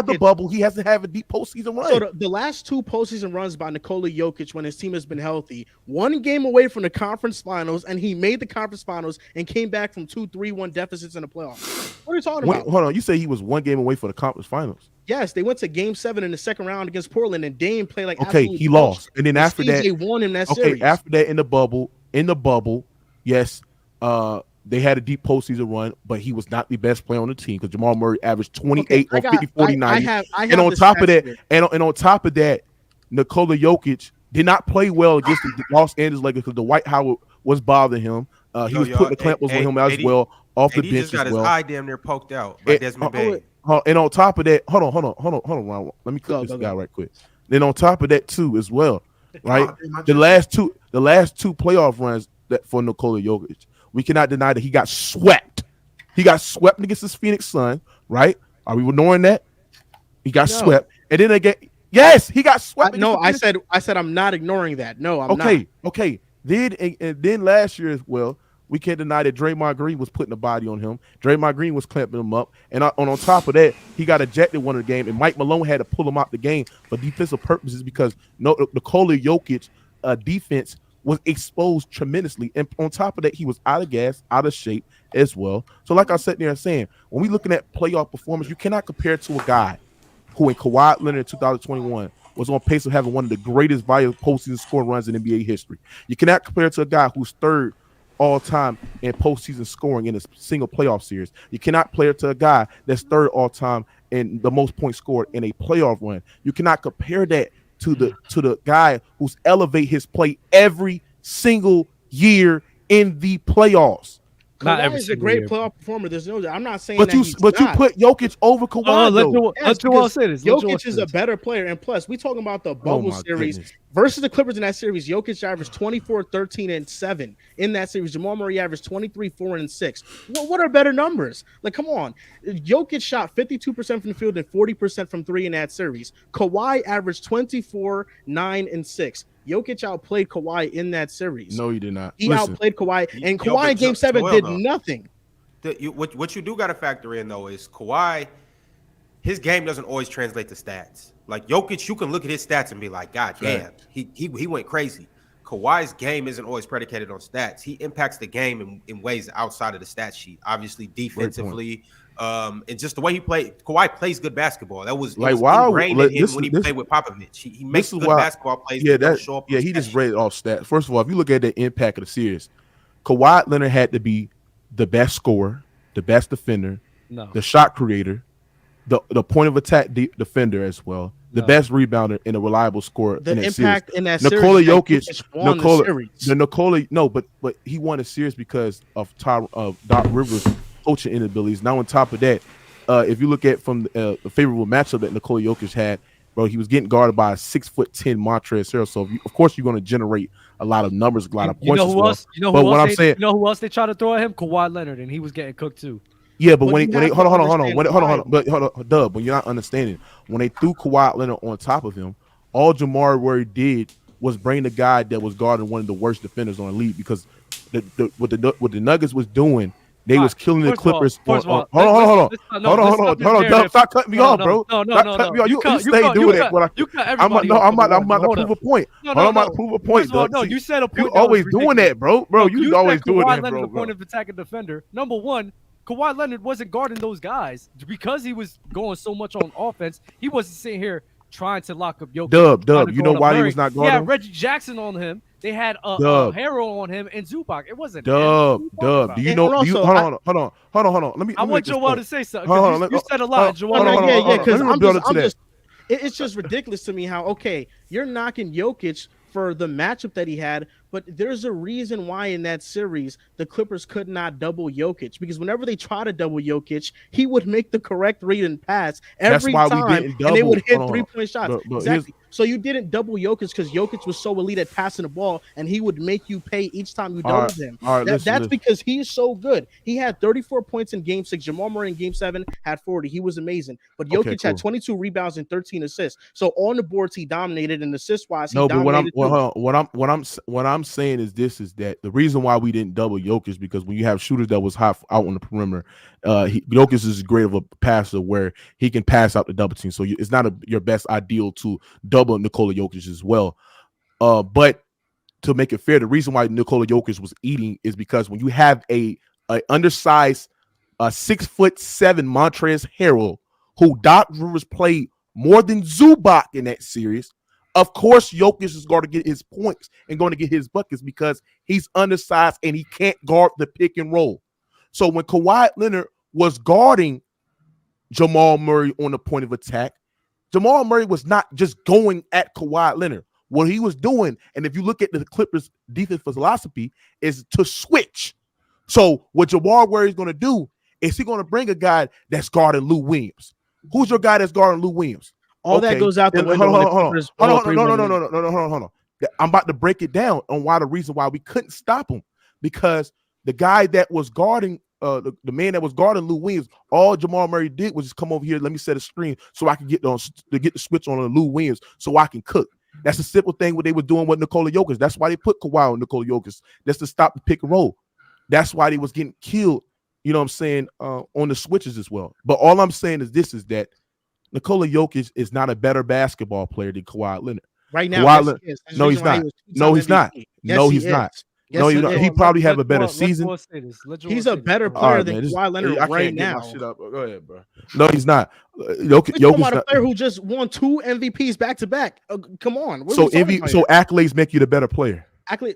the bubble, he hasn't had a deep postseason run. So the last 2 postseason runs by Nikola Jokic when his team has been healthy, 1 game away from the conference finals, and he made the conference finals and came back from 2-3-1 deficits in the playoffs. What are you talking about? Hold on, you say he was 1 game away for the conference finals? Yes, they went to Game 7 in the second round against Portland, and Dame played like he lost, and then after that, they won in that series. After that, in the bubble, yes, they had a deep postseason run, but he was not the best player on the team because Jamal Murray averaged 28 on 50, 40, 90. And on top of that, Nikola Jokic did not play well against the Los Angeles Lakers because Dwight Howard was bothering him. He was putting the clampers on him as well off the bench just got as well. His eye damn near poked out by Desmond Bain. And on top of that, hold on, Ron. Let me cook this guy right quick. Then on top of that too, as well, right? The last two playoff runs that for Nikola Jokic, we cannot deny that he got swept. He got swept against his Phoenix Suns, right? Are we ignoring that? He got swept, and then he got swept. I said I'm not ignoring that. No, I'm not. Okay. Then last year as well, we can't deny that Draymond Green was putting a body on him. Draymond Green was clamping him up. And on top of that, he got ejected one of the game, and Mike Malone had to pull him out the game for defensive purposes because Nikola Jokic defense was exposed tremendously. And on top of that, he was out of gas, out of shape as well. So like I said there saying, when we looking at playoff performance, you cannot compare it to a guy who in Kawhi Leonard in 2021 was on pace of having one of the greatest volume postseason scoring runs in NBA history. You cannot compare it to a guy who's third all time in postseason scoring in a single playoff series. You cannot compare it to a guy that's third all time in the most points scored in a playoff run. You cannot compare that to the guy who's elevate his play every single year in the playoffs. Kawhi is a great playoff performer. There's no. I'm not saying but you put Jokic over Kawhi. Jokic is a better player, and plus, we talking about the bubble series versus the Clippers in that series. Jokic averaged 24, 13, and 7 in that series. Jamal Murray averaged 23, 4, and 6. What are better numbers? Like, come on. Jokic shot 52% from the field and 40% from 3 in that series. Kawhi averaged 24, 9, and 6. Jokic outplayed Kawhi in that series. No, he did not. He outplayed Kawhi, and Kawhi in Game 7 did nothing. What you do got to factor in, though, is Kawhi, his game doesn't always translate to stats. Like Jokic, you can look at his stats and be like, God damn, he went crazy. Kawhi's game isn't always predicated on stats. He impacts the game in ways outside of the stat sheet. Obviously, defensively, and just the way he played. Kawhi plays good basketball. That was ingrained in him when he played with Popovich. He makes good basketball plays. Yeah, he just read off stats. First of all, if you look at the impact of the series, Kawhi Leonard had to be the best scorer, the best defender, the shot creator, the point of attack defender as well, the best rebounder and a reliable scorer The in that impact series. in that Nikola series, that Jokic, won the series. but he won a series because of Doc Rivers' coaching inabilities. Now on top of that, if you look at from the favorable matchup that Nikola Jokic had, bro, he was getting guarded by a 6'10" Montrezl Harrell. So of course you're going to generate a lot of numbers, a lot of points as well. But what I'm saying, you know who else they tried to throw at him? Kawhi Leonard, and he was getting cooked too. yeah, but when you they have hold to on, understand why. Dub, when you're not understanding, when they threw Kawhi Leonard on top of him, all Jamar Murray did was bring the guy that was guarding one of the worst defenders on the league, because what the Nuggets was doing, they was killing the Clippers. Hold on, Dub, stop cutting me off, bro. Stop cutting me off. You stay doing that, but I'm about to prove a point. I'm about to prove a point, Dub. No, you said a point. You always doing that, bro. You always doing that, bro. The point of attacking defender. Number one, Kawhi Leonard wasn't guarding those guys because he was going so much on offense. He wasn't sitting here trying to lock up Jokic. Dub, you know why he was not guarding? Yeah, Reggie Jackson on him. They had a Harrell on him and Zubac. It wasn't Dub. Do you know? Hold on. Let me. I want Joel to say something. You said a lot, Joel. Because it's just ridiculous to me how you're knocking Jokic for the matchup that he had, but there's a reason why in that series the Clippers could not double Jokic, because whenever they try to double Jokic, he would make the correct read and pass every time, and they would hit 3-point shots. Exactly. So you didn't double Jokic because Jokic was so elite at passing the ball, and he would make you pay each time you doubled him. That's because he's so good. He had 34 points in Game 6. Jamal Murray in Game 7 had 40. He was amazing. But Jokic had 22 rebounds and 13 assists. So on the boards, he dominated, and assist-wise, he dominated. What I'm saying is that the reason why we didn't double Jokic is because when you have shooters that was hot out on the perimeter, Jokic is great of a passer where he can pass out the double team. So it's not your best ideal to double Nikola Jokic as well. But to make it fair, the reason why Nikola Jokic was eating is because when you have a undersized 6'7" Montrezl Harrell, who Doc Rivers played more than Zubac in that series, of course Jokic is going to get his points and going to get his buckets because he's undersized and he can't guard the pick and roll. So when Kawhi Leonard was guarding Jamal Murray on the point of attack, Jamal Murray was not just going at Kawhi Leonard. What he was doing, and if you look at the Clippers' defense philosophy, is to switch. So what Jamal Murray is going to do is he's going to bring a guy that's guarding Lou Williams. Who's your guy that's guarding Lou Williams? All that goes out the window. Hold on. I'm about to break it down on why the reason why we couldn't stop him, because the guy that was guarding the man that was guarding Lou Williams, all Jamal Murray did was just come over here. Let me set a screen so I can get the switch on Lou Williams so I can cook. That's a simple thing what they were doing with Nikola Jokic. That's why they put Kawhi on Nikola Jokic. That's to stop the pick and roll. That's why they was getting killed, you know what I'm saying, on the switches as well. But all I'm saying is this, is that Nikola Jokic is not a better basketball player than Kawhi Leonard. Right now, no, he's not. No, he's not. No, he's not. No, he probably have a better season. He's a better player than Kawhi Leonard right now. Go ahead, bro. No, he's not. Jokic about a player who just won 2 MVPs back to back. Come on. So accolades make you the better player.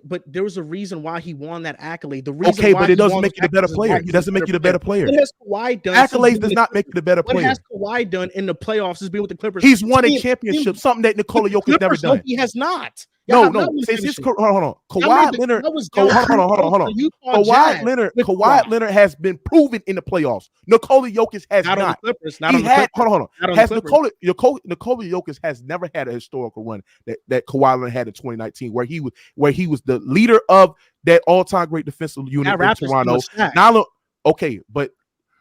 But there was a reason why he won that accolade. The reason but it doesn't make you the better player. It doesn't make you the better player. What has Kawhi done? Accolades does not make you the better player. What has Kawhi done in the plalohs since being with the Clippers? He's won a championship, something that Nikola Jokic never done. No, he has not. No. Hold on. Kawhi Leonard. Hold on. Kawhi Leonard has been proven in the playoffs. Nikola Jokic has not. On the Clippers. Hold on. Has Nikola Jokic has never had a historical run that Kawhi Leonard had in 2019, where he was the leader of that all-time great defensive unit in Toronto. Now look, but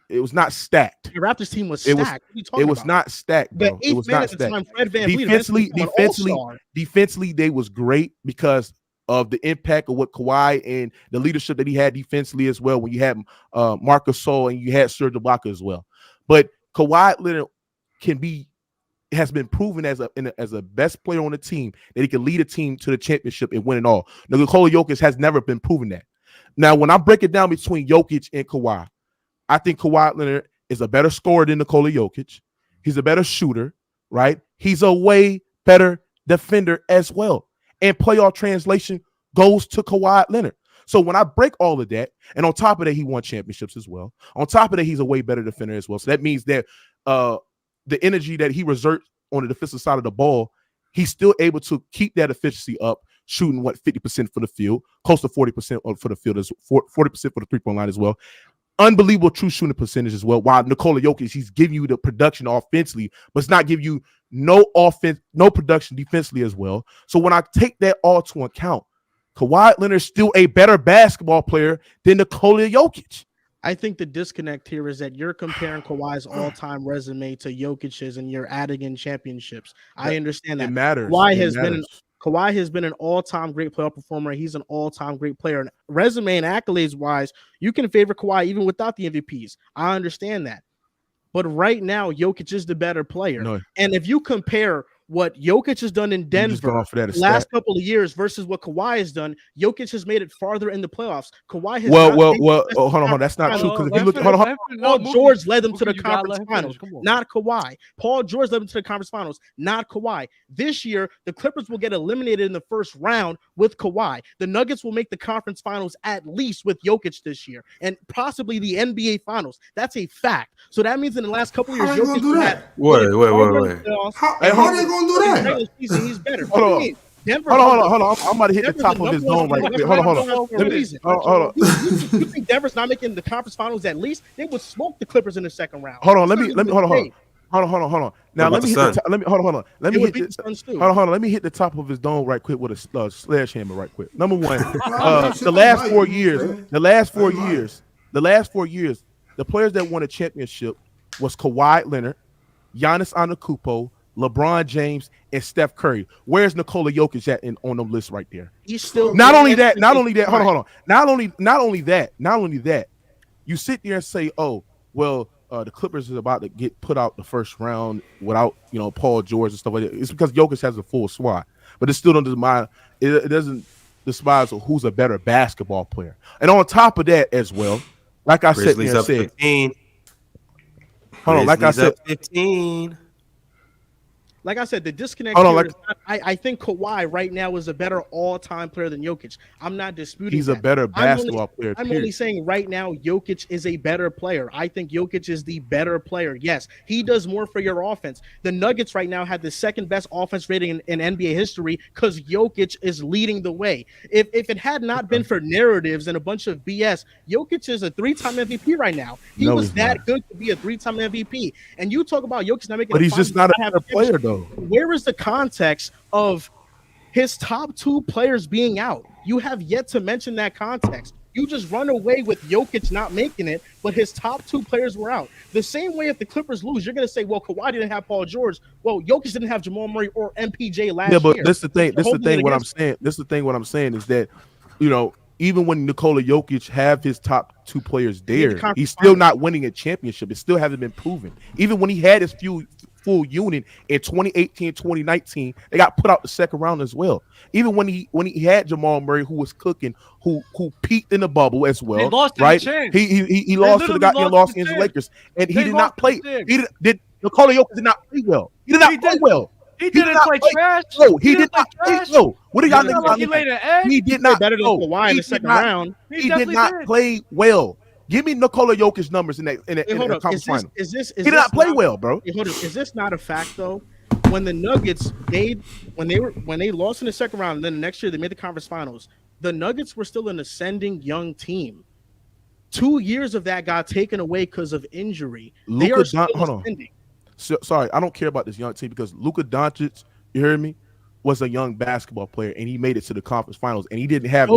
it was not stacked. The Raptors team was stacked. It was not stacked, bro. It was not stacked. Defensively, they was great because of the impact of what Kawhi and the leadership that he had defensively as well. When you had Marc Gasol and you had Serge Ibaka as well, but Kawhi Leonard has been proven as a best player on the team, that he can lead a team to the championship and win it all. Now, Nikola Jokic has never been proven that. Now, when I break it down between Jokic and Kawhi, I think Kawhi Leonard is a better scorer than Nikola Jokic. He's a better shooter, right? He's a way better defender as well. And playoff translation goes to Kawhi Leonard. So when I break all of that, and on top of that, he won championships as well. On top of that, he's a way better defender as well. So that means that the energy that he reserves on the defensive side of the ball, he's still able to keep that efficiency up, shooting 50% for the field, close to 40% for the field, as 40% for the 3-point line as well. Unbelievable true shooting percentage as well. While Nikola Jokic, he's giving you the production offensively, but it's not giving you no offense, no production defensively as well. So when I take that all to account, Kawhi Leonard is still a better basketball player than Nikola Jokic. I think the disconnect here is that you're comparing Kawhi's all-time resume to Jokic's, and you're adding in championships. I understand that. It matters. Kawhi has been an all-time great playoff performer. He's an all-time great player. And resume and accolades-wise, you can favor Kawhi even without the MVPs. I understand that. But right now, Jokic is the better player. No. And if you compare what Jokic has done in Denver the last couple of years versus what Kawhi has done, Jokic has made it farther in the playoffs. Kawhi has hold on. That's not true. Because if you look, Paul George led them to the conference finals, not Kawhi. Paul George led them to the conference finals, not Kawhi. This year, the Clippers will get eliminated in the first round with Kawhi. The Nuggets will make the conference finals at least with Jokic this year, and possibly the NBA finals. That's a fact. So that means in the last couple of years, Jokic had Wait. How they gonna do that? He's better. Hold on. Denver, hold on. I'm about to hit the top of his dome right quick. Hold on. You think Denver's not making the conference finals at least? They would smoke the Clippers in the second round. Hold on. Let me hold on. Now let me hit Let me hit the top of his dome right quick with a sledgehammer right quick. Number one, the last 4 years, the players that won a championship was Kawhi Leonard, Giannis Antetokounmpo, LeBron James, and Steph Curry. Where's Nikola Jokic at on the list right there? He's still not only that. Hold on. Not only that. You sit there and say, "Oh, well, the Clippers is about to get put out the first round without Paul George and stuff like that." It's because Jokic has a full squad, but it still it doesn't despise who's a better basketball player. And on top of that as well, like I said, 15. Hold on, like I said, 15. Like I said, the disconnect here is I think Kawhi right now is a better all-time player than Jokic. I'm not disputing he's a better basketball player. I'm only saying right now Jokic is a better player. I think Jokic is the better player. Yes, he does more for your offense. The Nuggets right now have the second best offense rating in NBA history because Jokic is leading the way. If it had not been for narratives and a bunch of BS, Jokic is a 3-time MVP right now. He was that good to be a 3-time MVP. And you talk about Jokic not making but he's just not a better player though. Where is the context of his top 2 players being out? You have yet to mention that context. You just run away with Jokic not making it, but his top 2 players were out. The same way if the Clippers lose, you're going to say, well, Kawhi didn't have Paul George. Well, Jokic didn't have Jamal Murray or MPJ last year. Yeah, but this is the thing. What I'm saying is that, even when Nikola Jokic have his top 2 players there, he's still not winning a championship. It still hasn't been proven. Even when he had his full unit in 2018, 2019, they got put out the second round as well. Even when he had Jamal Murray, who was cooking, who peaked in the bubble as well, right? He lost to the goddamn Los Angeles Lakers, and he did not play. Nikola Jokic did not play well. He did not play well. He didn't play trash. No, he did not play. No, what do y'all think about him? He did not better than Kawhi in the second round. He did not play well. Give me Nikola Jokic's numbers in the conference final. He did not play well, bro. Is this not a fact though? When the Nuggets when they lost in the second round, and then the next year they made the conference finals, the Nuggets were still an ascending young team. 2 years of that got taken away because of injury. They are still ascending. Sorry, I don't care about this young team because Luka Doncic, you heard me, was a young basketball player and he made it to the conference finals and he didn't have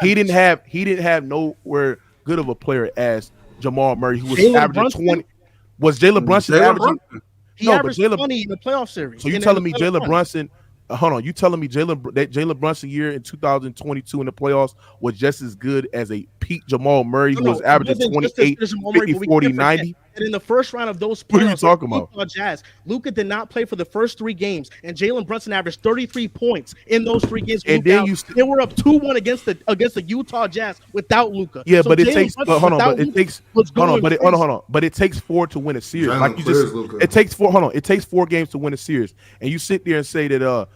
he didn't have nowhere good of a player as Jamal Murray, who was averaging 20. Was Jalen Brunson averaging? He averaged 20 in the playoff series. So you telling me Jalen Brunson? Hold on, you telling me Jalen Brunson year in 2022 in the playoffs was just as good as a peak Jamal Murray, who was averaging 28, 50, 40, 90? And in the first round of those playoffs, what are you talking about? Jazz, Luka did not play for the first 3 games, and Jalen Brunson averaged 33 points in those 3 games. And then they were up 2-1 against the Utah Jazz without Luka. Yeah, so but it takes but it takes 4 to win a series. Like you just, it takes 4. Hold on, it takes 4 games to win a series, and you sit there and say that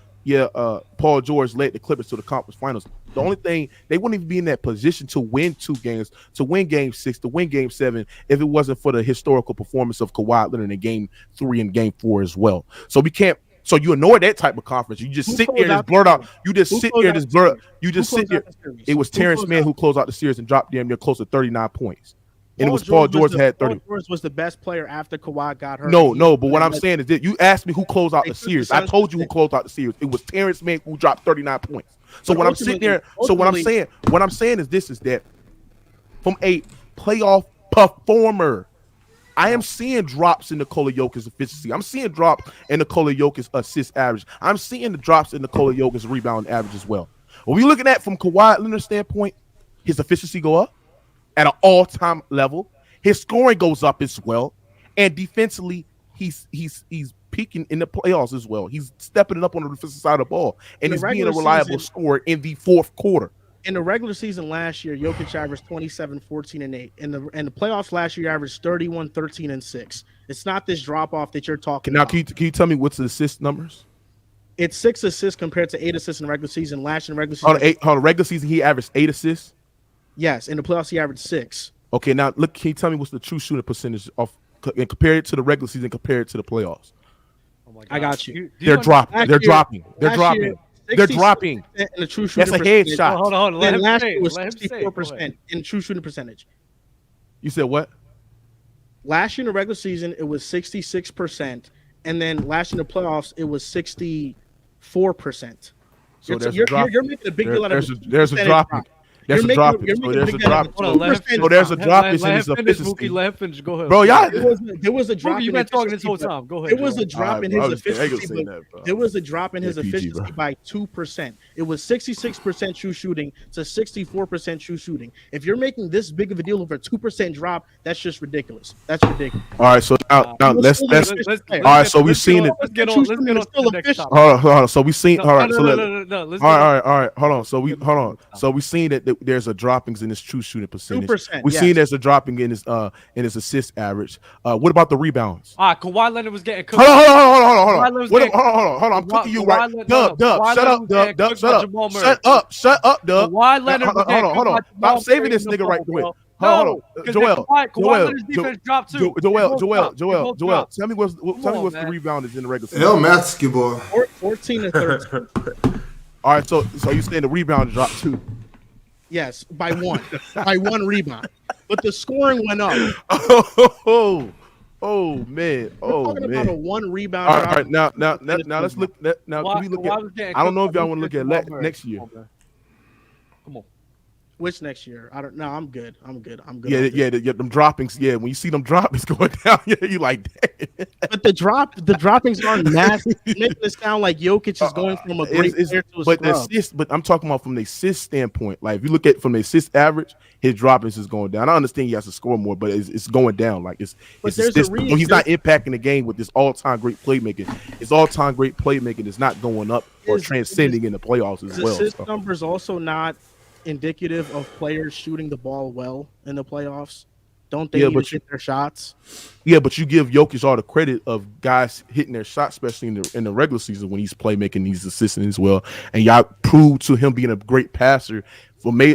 Paul George led the Clippers to the conference finals. The only thing, they wouldn't even be in that position to win 2 games, to win Game 6, to win Game 7, if it wasn't for the historical performance of Kawhi Leonard in Game 3 and Game 4 as well. So we can't. So you ignore that type of conference. You just sit there and just blurt out. You just sit there and just blurt. You just sit there. It was Terrence Mann who closed out the series and dropped damn near close to 39 points. And it was Paul George had 30. Paul George was the best player after Kawhi got hurt. No, but what I'm saying is that you asked me who closed out the series. I told you who closed out the series. It was Terrence Mann who dropped 39 points. So when I'm sitting there, what I'm saying is this: is that from a playoff performer, I am seeing drops in Nikola Jokic's efficiency. I'm seeing drops in Nikola Jokic's assist average. I'm seeing the drops in Nikola Jokic's rebound average as well. When we're looking at from Kawhi Leonard's standpoint, his efficiency go up at an all-time level. His scoring goes up as well, and defensively, he's peaking in the playoffs as well. He's stepping it up on the defensive side of the ball, and he's being a reliable scorer in the fourth quarter. In the regular season last year, Jokic averaged 27, 14, and 8. In the playoffs last year, he averaged 31, 13, and 6. It's not this drop-off that you're talking about. Now, can you tell me what's the assist numbers? It's 6 assists compared to 8 assists in the regular season. Last year in the regular season. On the regular season, he averaged 8 assists? Yes. In the playoffs, he averaged 6. Okay, now, look, can you tell me what's the true shooting percentage and compare it to the regular season, compare it to the playoffs? Oh my God. I got you. They're dropping. They're dropping. They're dropping. They're dropping. In the true shooting That's a headshot. Hold on. Let him last say. year was Let him say. 64% in true shooting percentage. You said what? Last year in the regular season, it was 66%, and then last year in the playoffs, it was 64%. So you're making a big deal out of it. There's a dropping. There's a dropping. So there's a dropping. So there's a dropping in his efficiency. Let him finish. Go ahead. Bro, y'all. There was a drop. You've been talking this whole time. Go ahead. There was a drop in his efficiency. There was a drop in his PG, efficiency by 2%. It was 66% true shooting to 64% true shooting. If you're making this big of a deal over a 2% drop, that's just ridiculous. That's ridiculous. All right, so now let's all right, so we've seen it. Let's get on to the next topic. Hold on. So we've seen. All right, so No. all right. Hold on. So we've seen that there's a droppings in his true shooting percentage. 2%, We've seen there's a dropping in his assist average. What about the rebounds? Kawhi Leonard was getting cooked. Hold Kawhi on. I'm cooking you right. Dub. Shut up, Dub. Kawhi Leonard was getting Hold on. I'm saving this nigga right quick. Hold on. Joel. Tell me what's the rebound is in the regular season. El Basketball. 14 to 13. All right, so you saying the rebound dropped too? Yes, by 1. By 1 rebound. But the scoring went up. Oh man. We're talking about a 1 rebound. All right, now let's look. Now can we look at? I don't know if y'all want to look at next year. Come on. Which next year? I don't know. I'm good. Yeah, them droppings. Yeah, when you see them droppings going down, you like that. But the droppings aren't massive. Making it sound like Jokic is going from a great player to a scrub. But I'm talking about from the assist standpoint. Like if you look at from the assist average, his droppings is going down. I understand he has to score more, but it's going down. Like it's he's not impacting the game with this all-time great playmaking. His all-time great playmaking is not going up or transcending in the playoffs as well. Assist numbers also not indicative of players shooting the ball well in the playoffs. Don't they need to hit their shots? Yeah, but you give Jokic all the credit of guys hitting their shots, especially in the regular season when he's playmaking, these assists as well. And y'all proved to him being a great passer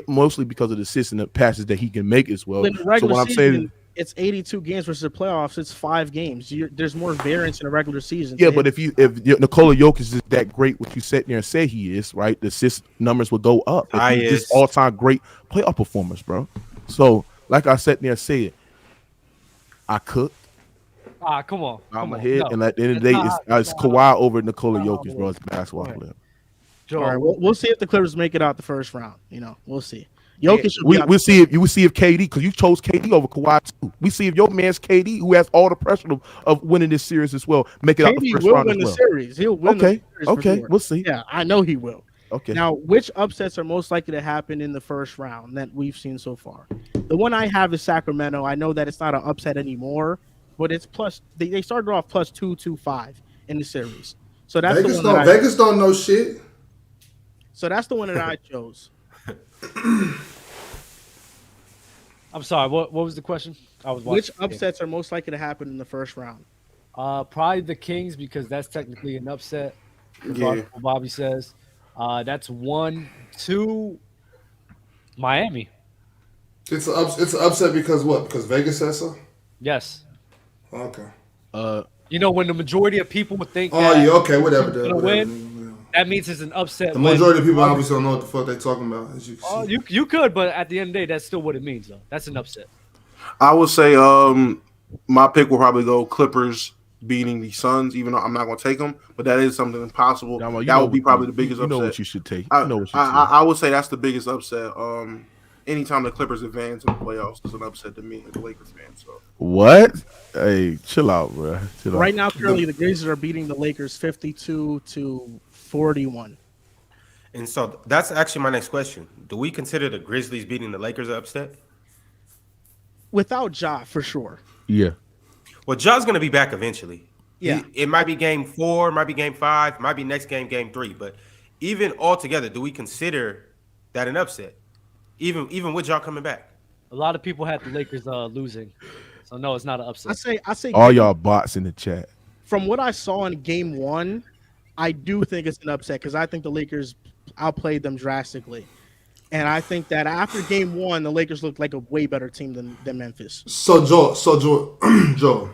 mostly because of the assists and the passes that he can make as well. In the regular season, it's 82 games versus the playoffs. It's 5 games. There's more variance in the regular season. Yeah, but if Nikola Jokic is that great, what you sit there and say he is, right? The assist numbers will go up. He's just all-time great playoff performers, bro. So, like I sat there and said, I cooked. Come on. I'm ahead, and at the end of the day, it's Kawhi over Nikola Jokic, bro. It's a basketball player. All right, we'll see if the Clippers make it out the first round. We'll see. Jokic, we'll see if KD, because you chose KD over Kawhi too. We see if your man's KD, who has all the pressure of winning this series as well, make it out the first round as well. KD will win the series. He'll win the series. Okay, we'll see. Yeah, I know he will. Okay. Now, which upsets are most likely to happen in the first round that we've seen so far? The one I have is Sacramento. I know that it's not an upset anymore, but it's plus. They started off plus 2-5 in the series. So that's Vegas don't know shit. So that's the one that I chose. I'm sorry. What was the question? I was watching. Which upsets are most likely to happen in the first round? Probably the Kings, because that's technically an upset. Yeah. regardless of what Bobby says. That's 1-2 Miami. It's an upset because what? Because Vegas says so. Yes. Okay. Uh, You know, when the majority of people would think Oh that yeah. Okay. this Whatever. team's gonna Whatever. win, that means it's an upset. The When majority of people obviously don't know what the fuck they talking about, as you can see. you could, but at the end of the day, that's still what it means, though. That's an upset. I would say my pick will probably go Clippers beating the Suns, even though I'm not going to take them, but that is something impossible. Damo, you That know would be what probably you- the biggest you know upset. what you should take. I, You know what you I, should I, take. I would say that's the biggest upset. Anytime the Clippers advance in the playoffs is an upset to me as a Lakers fan. So What? Hey, chill out, bro. Chill Right out. now, currently, the Grizzlies are beating the Lakers 52-41. And so that's actually my next question. Do we consider the Grizzlies beating the Lakers an upset? Without Ja, for sure. Yeah. Well, Ja's going to be back eventually. Yeah. It might be game 4, might be game 5, might be next game, game 3. But even altogether, do we consider that an upset? Even with Ja coming back? A lot of people had the Lakers losing, so no, it's not an upset. I say, All y'all bots in the chat. from what I saw in game one, I do think it's an upset because I think the Lakers outplayed them drastically. And I think that after game one, the Lakers looked like a way better team than Memphis. So Joe, Joe,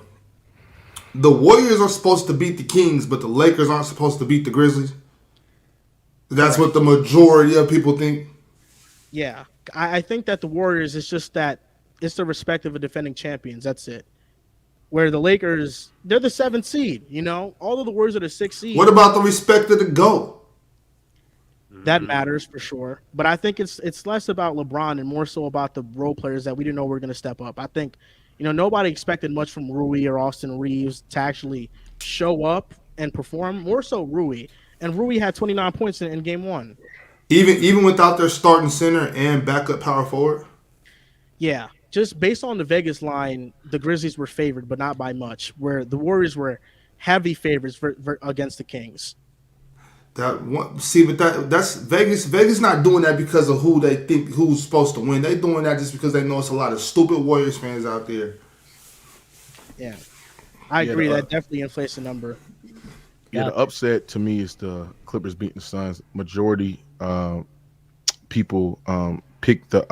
the Warriors are supposed to beat the Kings, but the Lakers aren't supposed to beat the Grizzlies. That's what the majority of people think. Yeah. I think that the Warriors is just that it's the respect of the defending champions. That's it. Where the Lakers, they're the 7th seed, you know? All of the Warriors are the 6th seed. What about the respect of the GOAT? That matters for sure. But I think it's less about LeBron and more so about the role players that we didn't know were going to step up. I think, nobody expected much from Rui or Austin Reeves to actually show up and perform. More so Rui. And Rui had 29 points in game one. Even without their starting center and backup power forward? Yeah. Just based on the Vegas line, the Grizzlies were favored, but not by much, where the Warriors were heavy favorites against the Kings. That's Vegas. Vegas not doing that because of who they think who's supposed to win. They doing that just because they know it's a lot of stupid Warriors fans out there. Yeah, I agree. That definitely inflates the number. Yeah, the upset to me is the Clippers beating the Suns. Majority people pick the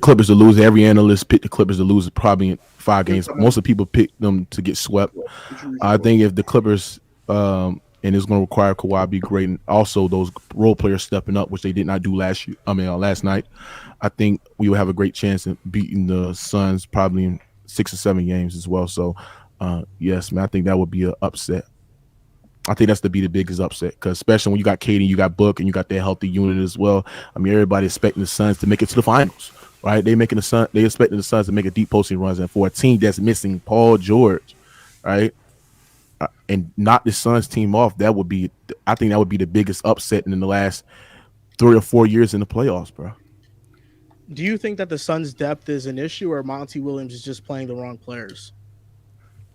Clippers to lose. Every analyst picked the Clippers to lose probably in 5 games. Most of the people picked them to get swept. I think if the Clippers and it's going to require Kawhi to be great, and also those role players stepping up, which they did not do last night. I think we will have a great chance in beating the Suns probably in 6 or 7 games as well. So, yes, man, I think that would be an upset. I think that's to be the biggest upset because especially when you got Katie, you got Book, and you got that healthy unit as well. I mean, everybody expecting the Suns to make it to the finals, right? They expecting the Suns to make a deep postseason runs, and for a team that's missing Paul George, right? And knock the Suns team off, I think that would be the biggest upset in the last 3 or 4 years in the playoffs, bro. Do you think that the Suns' depth is an issue, or Monty Williams is just playing the wrong players?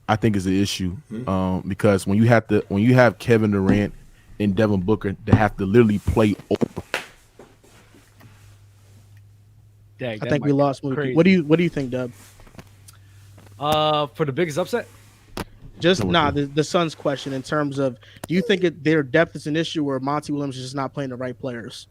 I think it's an issue because when you have Kevin Durant and Devin Booker that have to literally play over. Dang, I think we lost Mookie. What do you think, Dub? For the biggest upset? Just the Suns question in terms of, do you think their depth is an issue, or Monty Williams is just not playing the right players?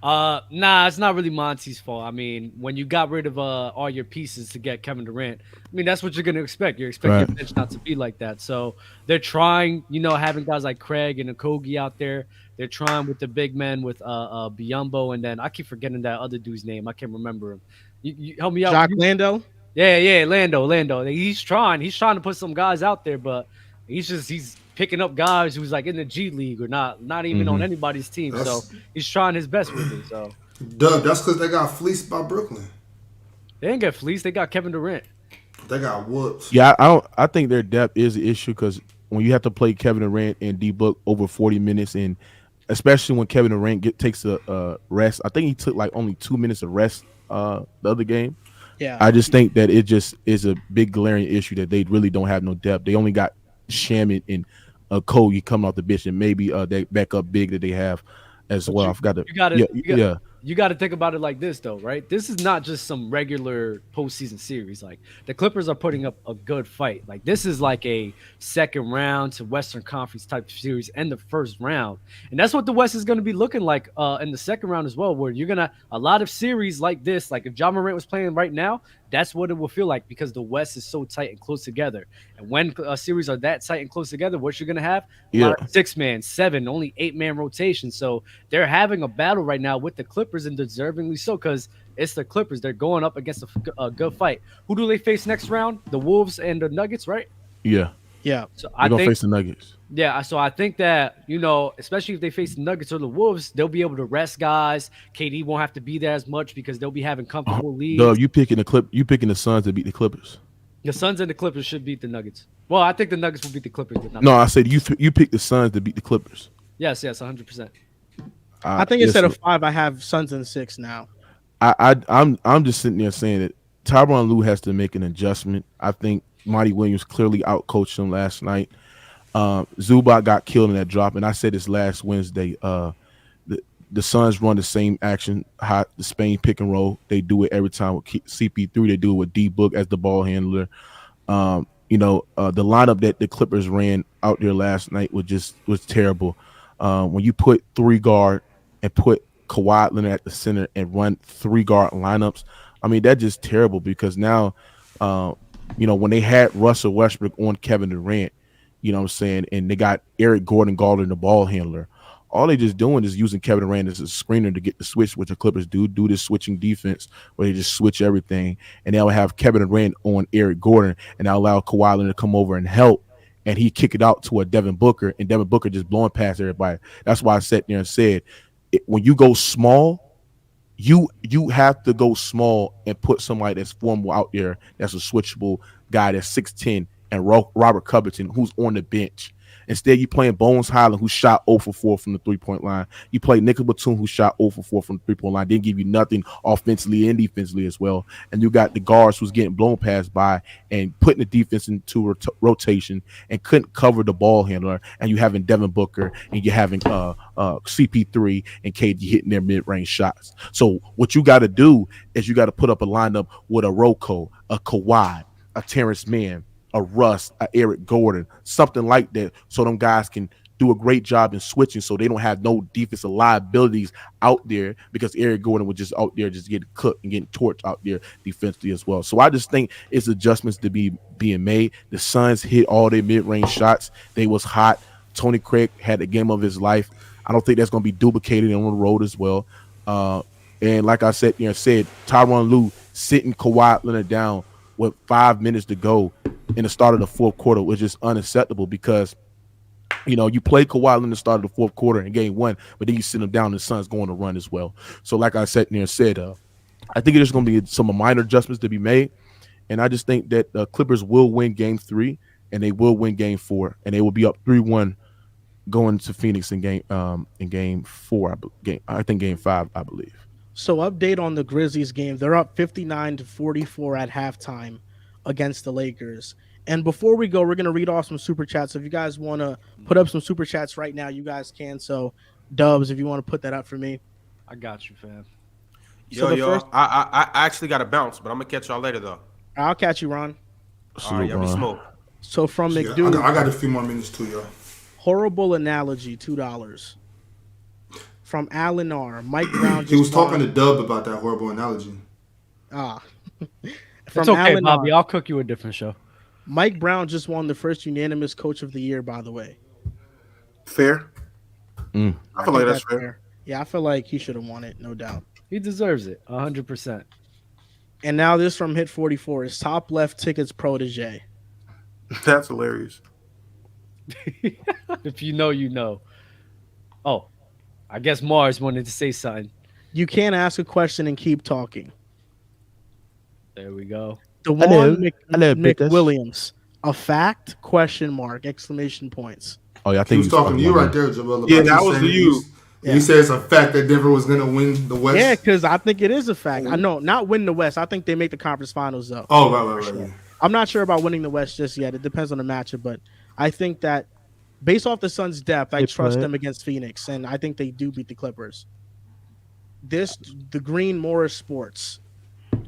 Nah, it's not really Monty's fault. I mean, when you got rid of all your pieces to get Kevin Durant, I mean, that's what you're gonna expect. You're expecting your bench not to be like that. So they're trying, having guys like Craig and Okogie out there. They're trying with the big men with Biyombo, and then I keep forgetting that other dude's name. I can't remember him. You help me out. Jock Lando? Yeah, Lando. He's trying to put some guys out there, but he's picking up guys who's like in the G League or not even on anybody's team. So he's trying his best with it. So Doug, that's because they got fleeced by Brooklyn. They didn't get fleeced. They got Kevin Durant. They got whooped. Yeah, I think their depth is an issue because when you have to play Kevin Durant and D Book over 40 minutes, and especially when Kevin Durant takes a rest, I think he took like only 2 minutes of rest the other game. Yeah, I just think that it just is a big glaring issue that they really don't have no depth. They only got Shaman and Kogi coming off the bench, and maybe that backup big that they have as well. I forgot to. You you got to think about it like this, though, right? This is not just some regular postseason series. Like the Clippers are putting up a good fight. Like this is like a second round to Western Conference type of series and the first round, and that's what the West is going to be looking like in the second round as well. Where you're gonna a lot of series like this. Like if John Morant was playing right now, that's what it will feel like because the West is so tight and close together. And when a series are that tight and close together, what you're gonna have a Yeah. lot of 6-man, 7, only 8-man rotation. So they're having a battle right now with the Clippers, and deservingly so, because it's the Clippers. They're going up against a good fight. Who do they face next round? The Wolves and the Nuggets, right? Yeah. Yeah. So They're I gonna think, face the Nuggets. yeah. So I think that especially if they face the Nuggets or the Wolves, they'll be able to rest guys. KD won't have to be there as much because they'll be having comfortable leads. Dub, you picking the Suns to beat the Clippers. The Suns and the Clippers should beat the Nuggets. Well, I think the Nuggets will beat the Clippers. But not No, I said you picked the Suns to beat the Clippers. yes, 100%. I think yes, instead of sir. 5, I have Suns in 6 now. I'm just sitting there saying that Tyronn Lue has to make an adjustment. I think Monty Williams clearly outcoached him last night. Zubac got killed in that drop, and I said this last Wednesday. The Suns run the same action, the Spain pick and roll. They do it every time with CP3. They do it with D Book as the ball handler. The lineup that the Clippers ran out there last night was terrible. When you put 3 guard and put Kawhi Leonard at the center and run 3 guard lineups, I mean that's just terrible because now, when they had Russell Westbrook on Kevin Durant, you know what I'm saying, and they got Eric Gordon guarding the ball handler. All they just doing is using Kevin Durant as a screener to get the switch, which the Clippers do this switching defense where they just switch everything. And they'll have Kevin Durant on Eric Gordon, and they'll allow Kawhi Leonard to come over and help. And he kick it out to a Devin Booker, and Devin Booker just blowing past everybody. That's why I sat there and said, when you go small, you have to go small and put somebody that's formal out there that's a switchable guy that's 6'10", and Robert Covington, who's on the bench. Instead, you playing Bones Highland, who shot 0 for 4 from the three-point line. You play Nicholas Batum, who shot 0 for 4 from the three-point line. Didn't give you nothing offensively and defensively as well. And you got the guards who's getting blown past by and putting the defense into rotation and couldn't cover the ball handler. And you having Devin Booker and you're having CP3 and KD hitting their mid-range shots. So what you got to do is you got to put up a lineup with a Rocco, a Kawhi, a Terrence Mann, a Russ, a Eric Gordon, something like that, so them guys can do a great job in switching, so they don't have no defensive liabilities out there because Eric Gordon was just out there just getting cooked and getting torched out there defensively as well. So I just think it's adjustments to be being made. The Suns hit all their mid-range shots. They was hot. Tony Craig had the game of his life. I don't think that's going to be duplicated on the road as well. And like I said, Tyronn Lue sitting Kawhi Leonard down with 5 minutes to go in the start of the fourth quarter was just unacceptable because, you play Kawhi in the start of the fourth quarter in game 1, but then you sit him down and the Suns going to run as well. So like I said, I think there's going to be some minor adjustments to be made. And I just think that the Clippers will win game 3 and they will win game 4 and they will be up 3-1 going to Phoenix in game 4. I think game 5, I believe. So update on the Grizzlies game. They're up 59-44 at halftime against the Lakers. And before we go, we're going to read off some super chats. So if you guys want to put up some super chats right now, you guys can. So Dubs, if you want to put that up for me. I got you, fam. I actually got to bounce, but I'm going to catch y'all later, though. I'll catch you, Ron. All right, y'all be smoke. So from Yeah, McDougal. I got a few more minutes too, y'all. Horrible analogy, $2. From Alan R. Mike Brown. He was talking to Dub about that horrible analogy. From It's okay, Alan Bobby. R. I'll cook you a different show. Mike Brown just won the first unanimous Coach of the Year, by the way. Fair. Mm. I feel like that's fair. Yeah, I feel like he should have won it, no doubt. He deserves it, 100%. And now this from Hit 44 is top left tickets protege. That's hilarious. If you know, you know. Oh, I guess Mars wanted to say something. You can't ask a question and keep talking. There we go. Hello, DeJuan McWilliams. A fact? Question mark. Exclamation points. Oh yeah, I He think was talking to you right there, Joel. Yeah, that was to you. He said it's a fact that Denver was going to win the West. Yeah, because I think it is a fact. I know, not win the West. I think they make the conference finals, though. Oh, right. I'm not sure about winning the West just yet. It depends on the matchup, but I think that based off the Suns' depth, I trust them against Phoenix, and I think they do beat the Clippers. the Green Morris Sports.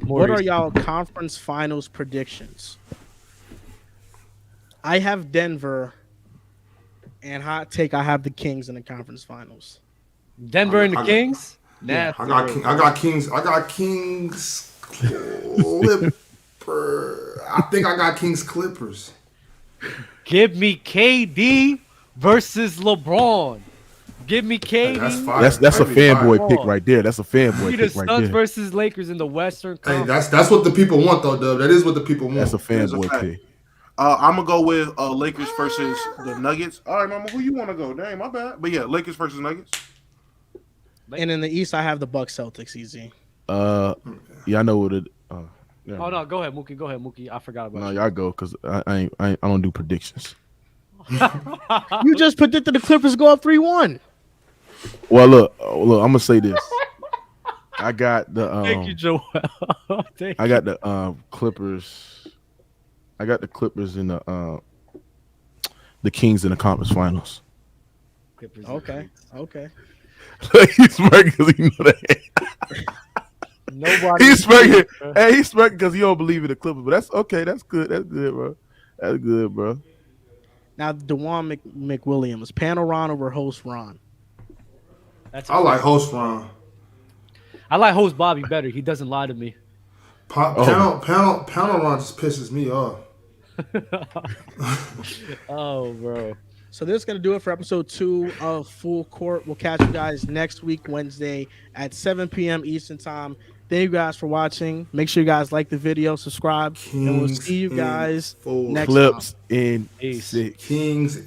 What Maurice. are y'all conference finals predictions? I have Denver, and hot take, I have the Kings in the conference finals. Denver and the I got- Kings? Yeah, Nasty. I got Kings Clipper. I think I got Kings Clippers. Give me KD versus LeBron. Give me KD. Hey, that's fire. That's a That'd be fanboy fire. pick right there. That's a Give fanboy me the pick right Suns there. versus Lakers in the Western Hey, Conference. that's what the people want though, Dub. That is what the people want. That's a Here's a fanboy fact. pick. I'm gonna go with Lakers versus the Nuggets. All right, Mama, who you want to go? Dang, my bad. But yeah, Lakers versus Nuggets. and in the East, I have the Bucks Celtics easy. Yeah, I know what it. Yeah. Oh no, go ahead, Mookie. Go ahead, Mookie. I forgot about No, you. y'all go because I don't do predictions. You just predicted the Clippers go up 3-1. Well, look, I'm gonna say this. I got the Thank you, Joel. Thank I got the Clippers. I got the Clippers in the Kings in the conference finals. Clippers. Okay. He's smirking because he know that. Nobody. He's smirking. Hey, he's smirking because he don't believe in the Clippers. But that's okay. That's good. That's good, bro. That's good, bro. Now, DeJuan McWilliams, panel Ron over host Ron. That's I like host Ron. I like host Bobby better. He doesn't lie to me. Panel Ron just pisses me off. Oh, bro. So this is going to do it for episode 2 of Full Court. We'll catch you guys next week, Wednesday at 7 p.m. Eastern Time. Thank you guys for watching. Make sure you guys like the video, subscribe, and we'll see you guys next time. Clips in Peace. 6. Kings and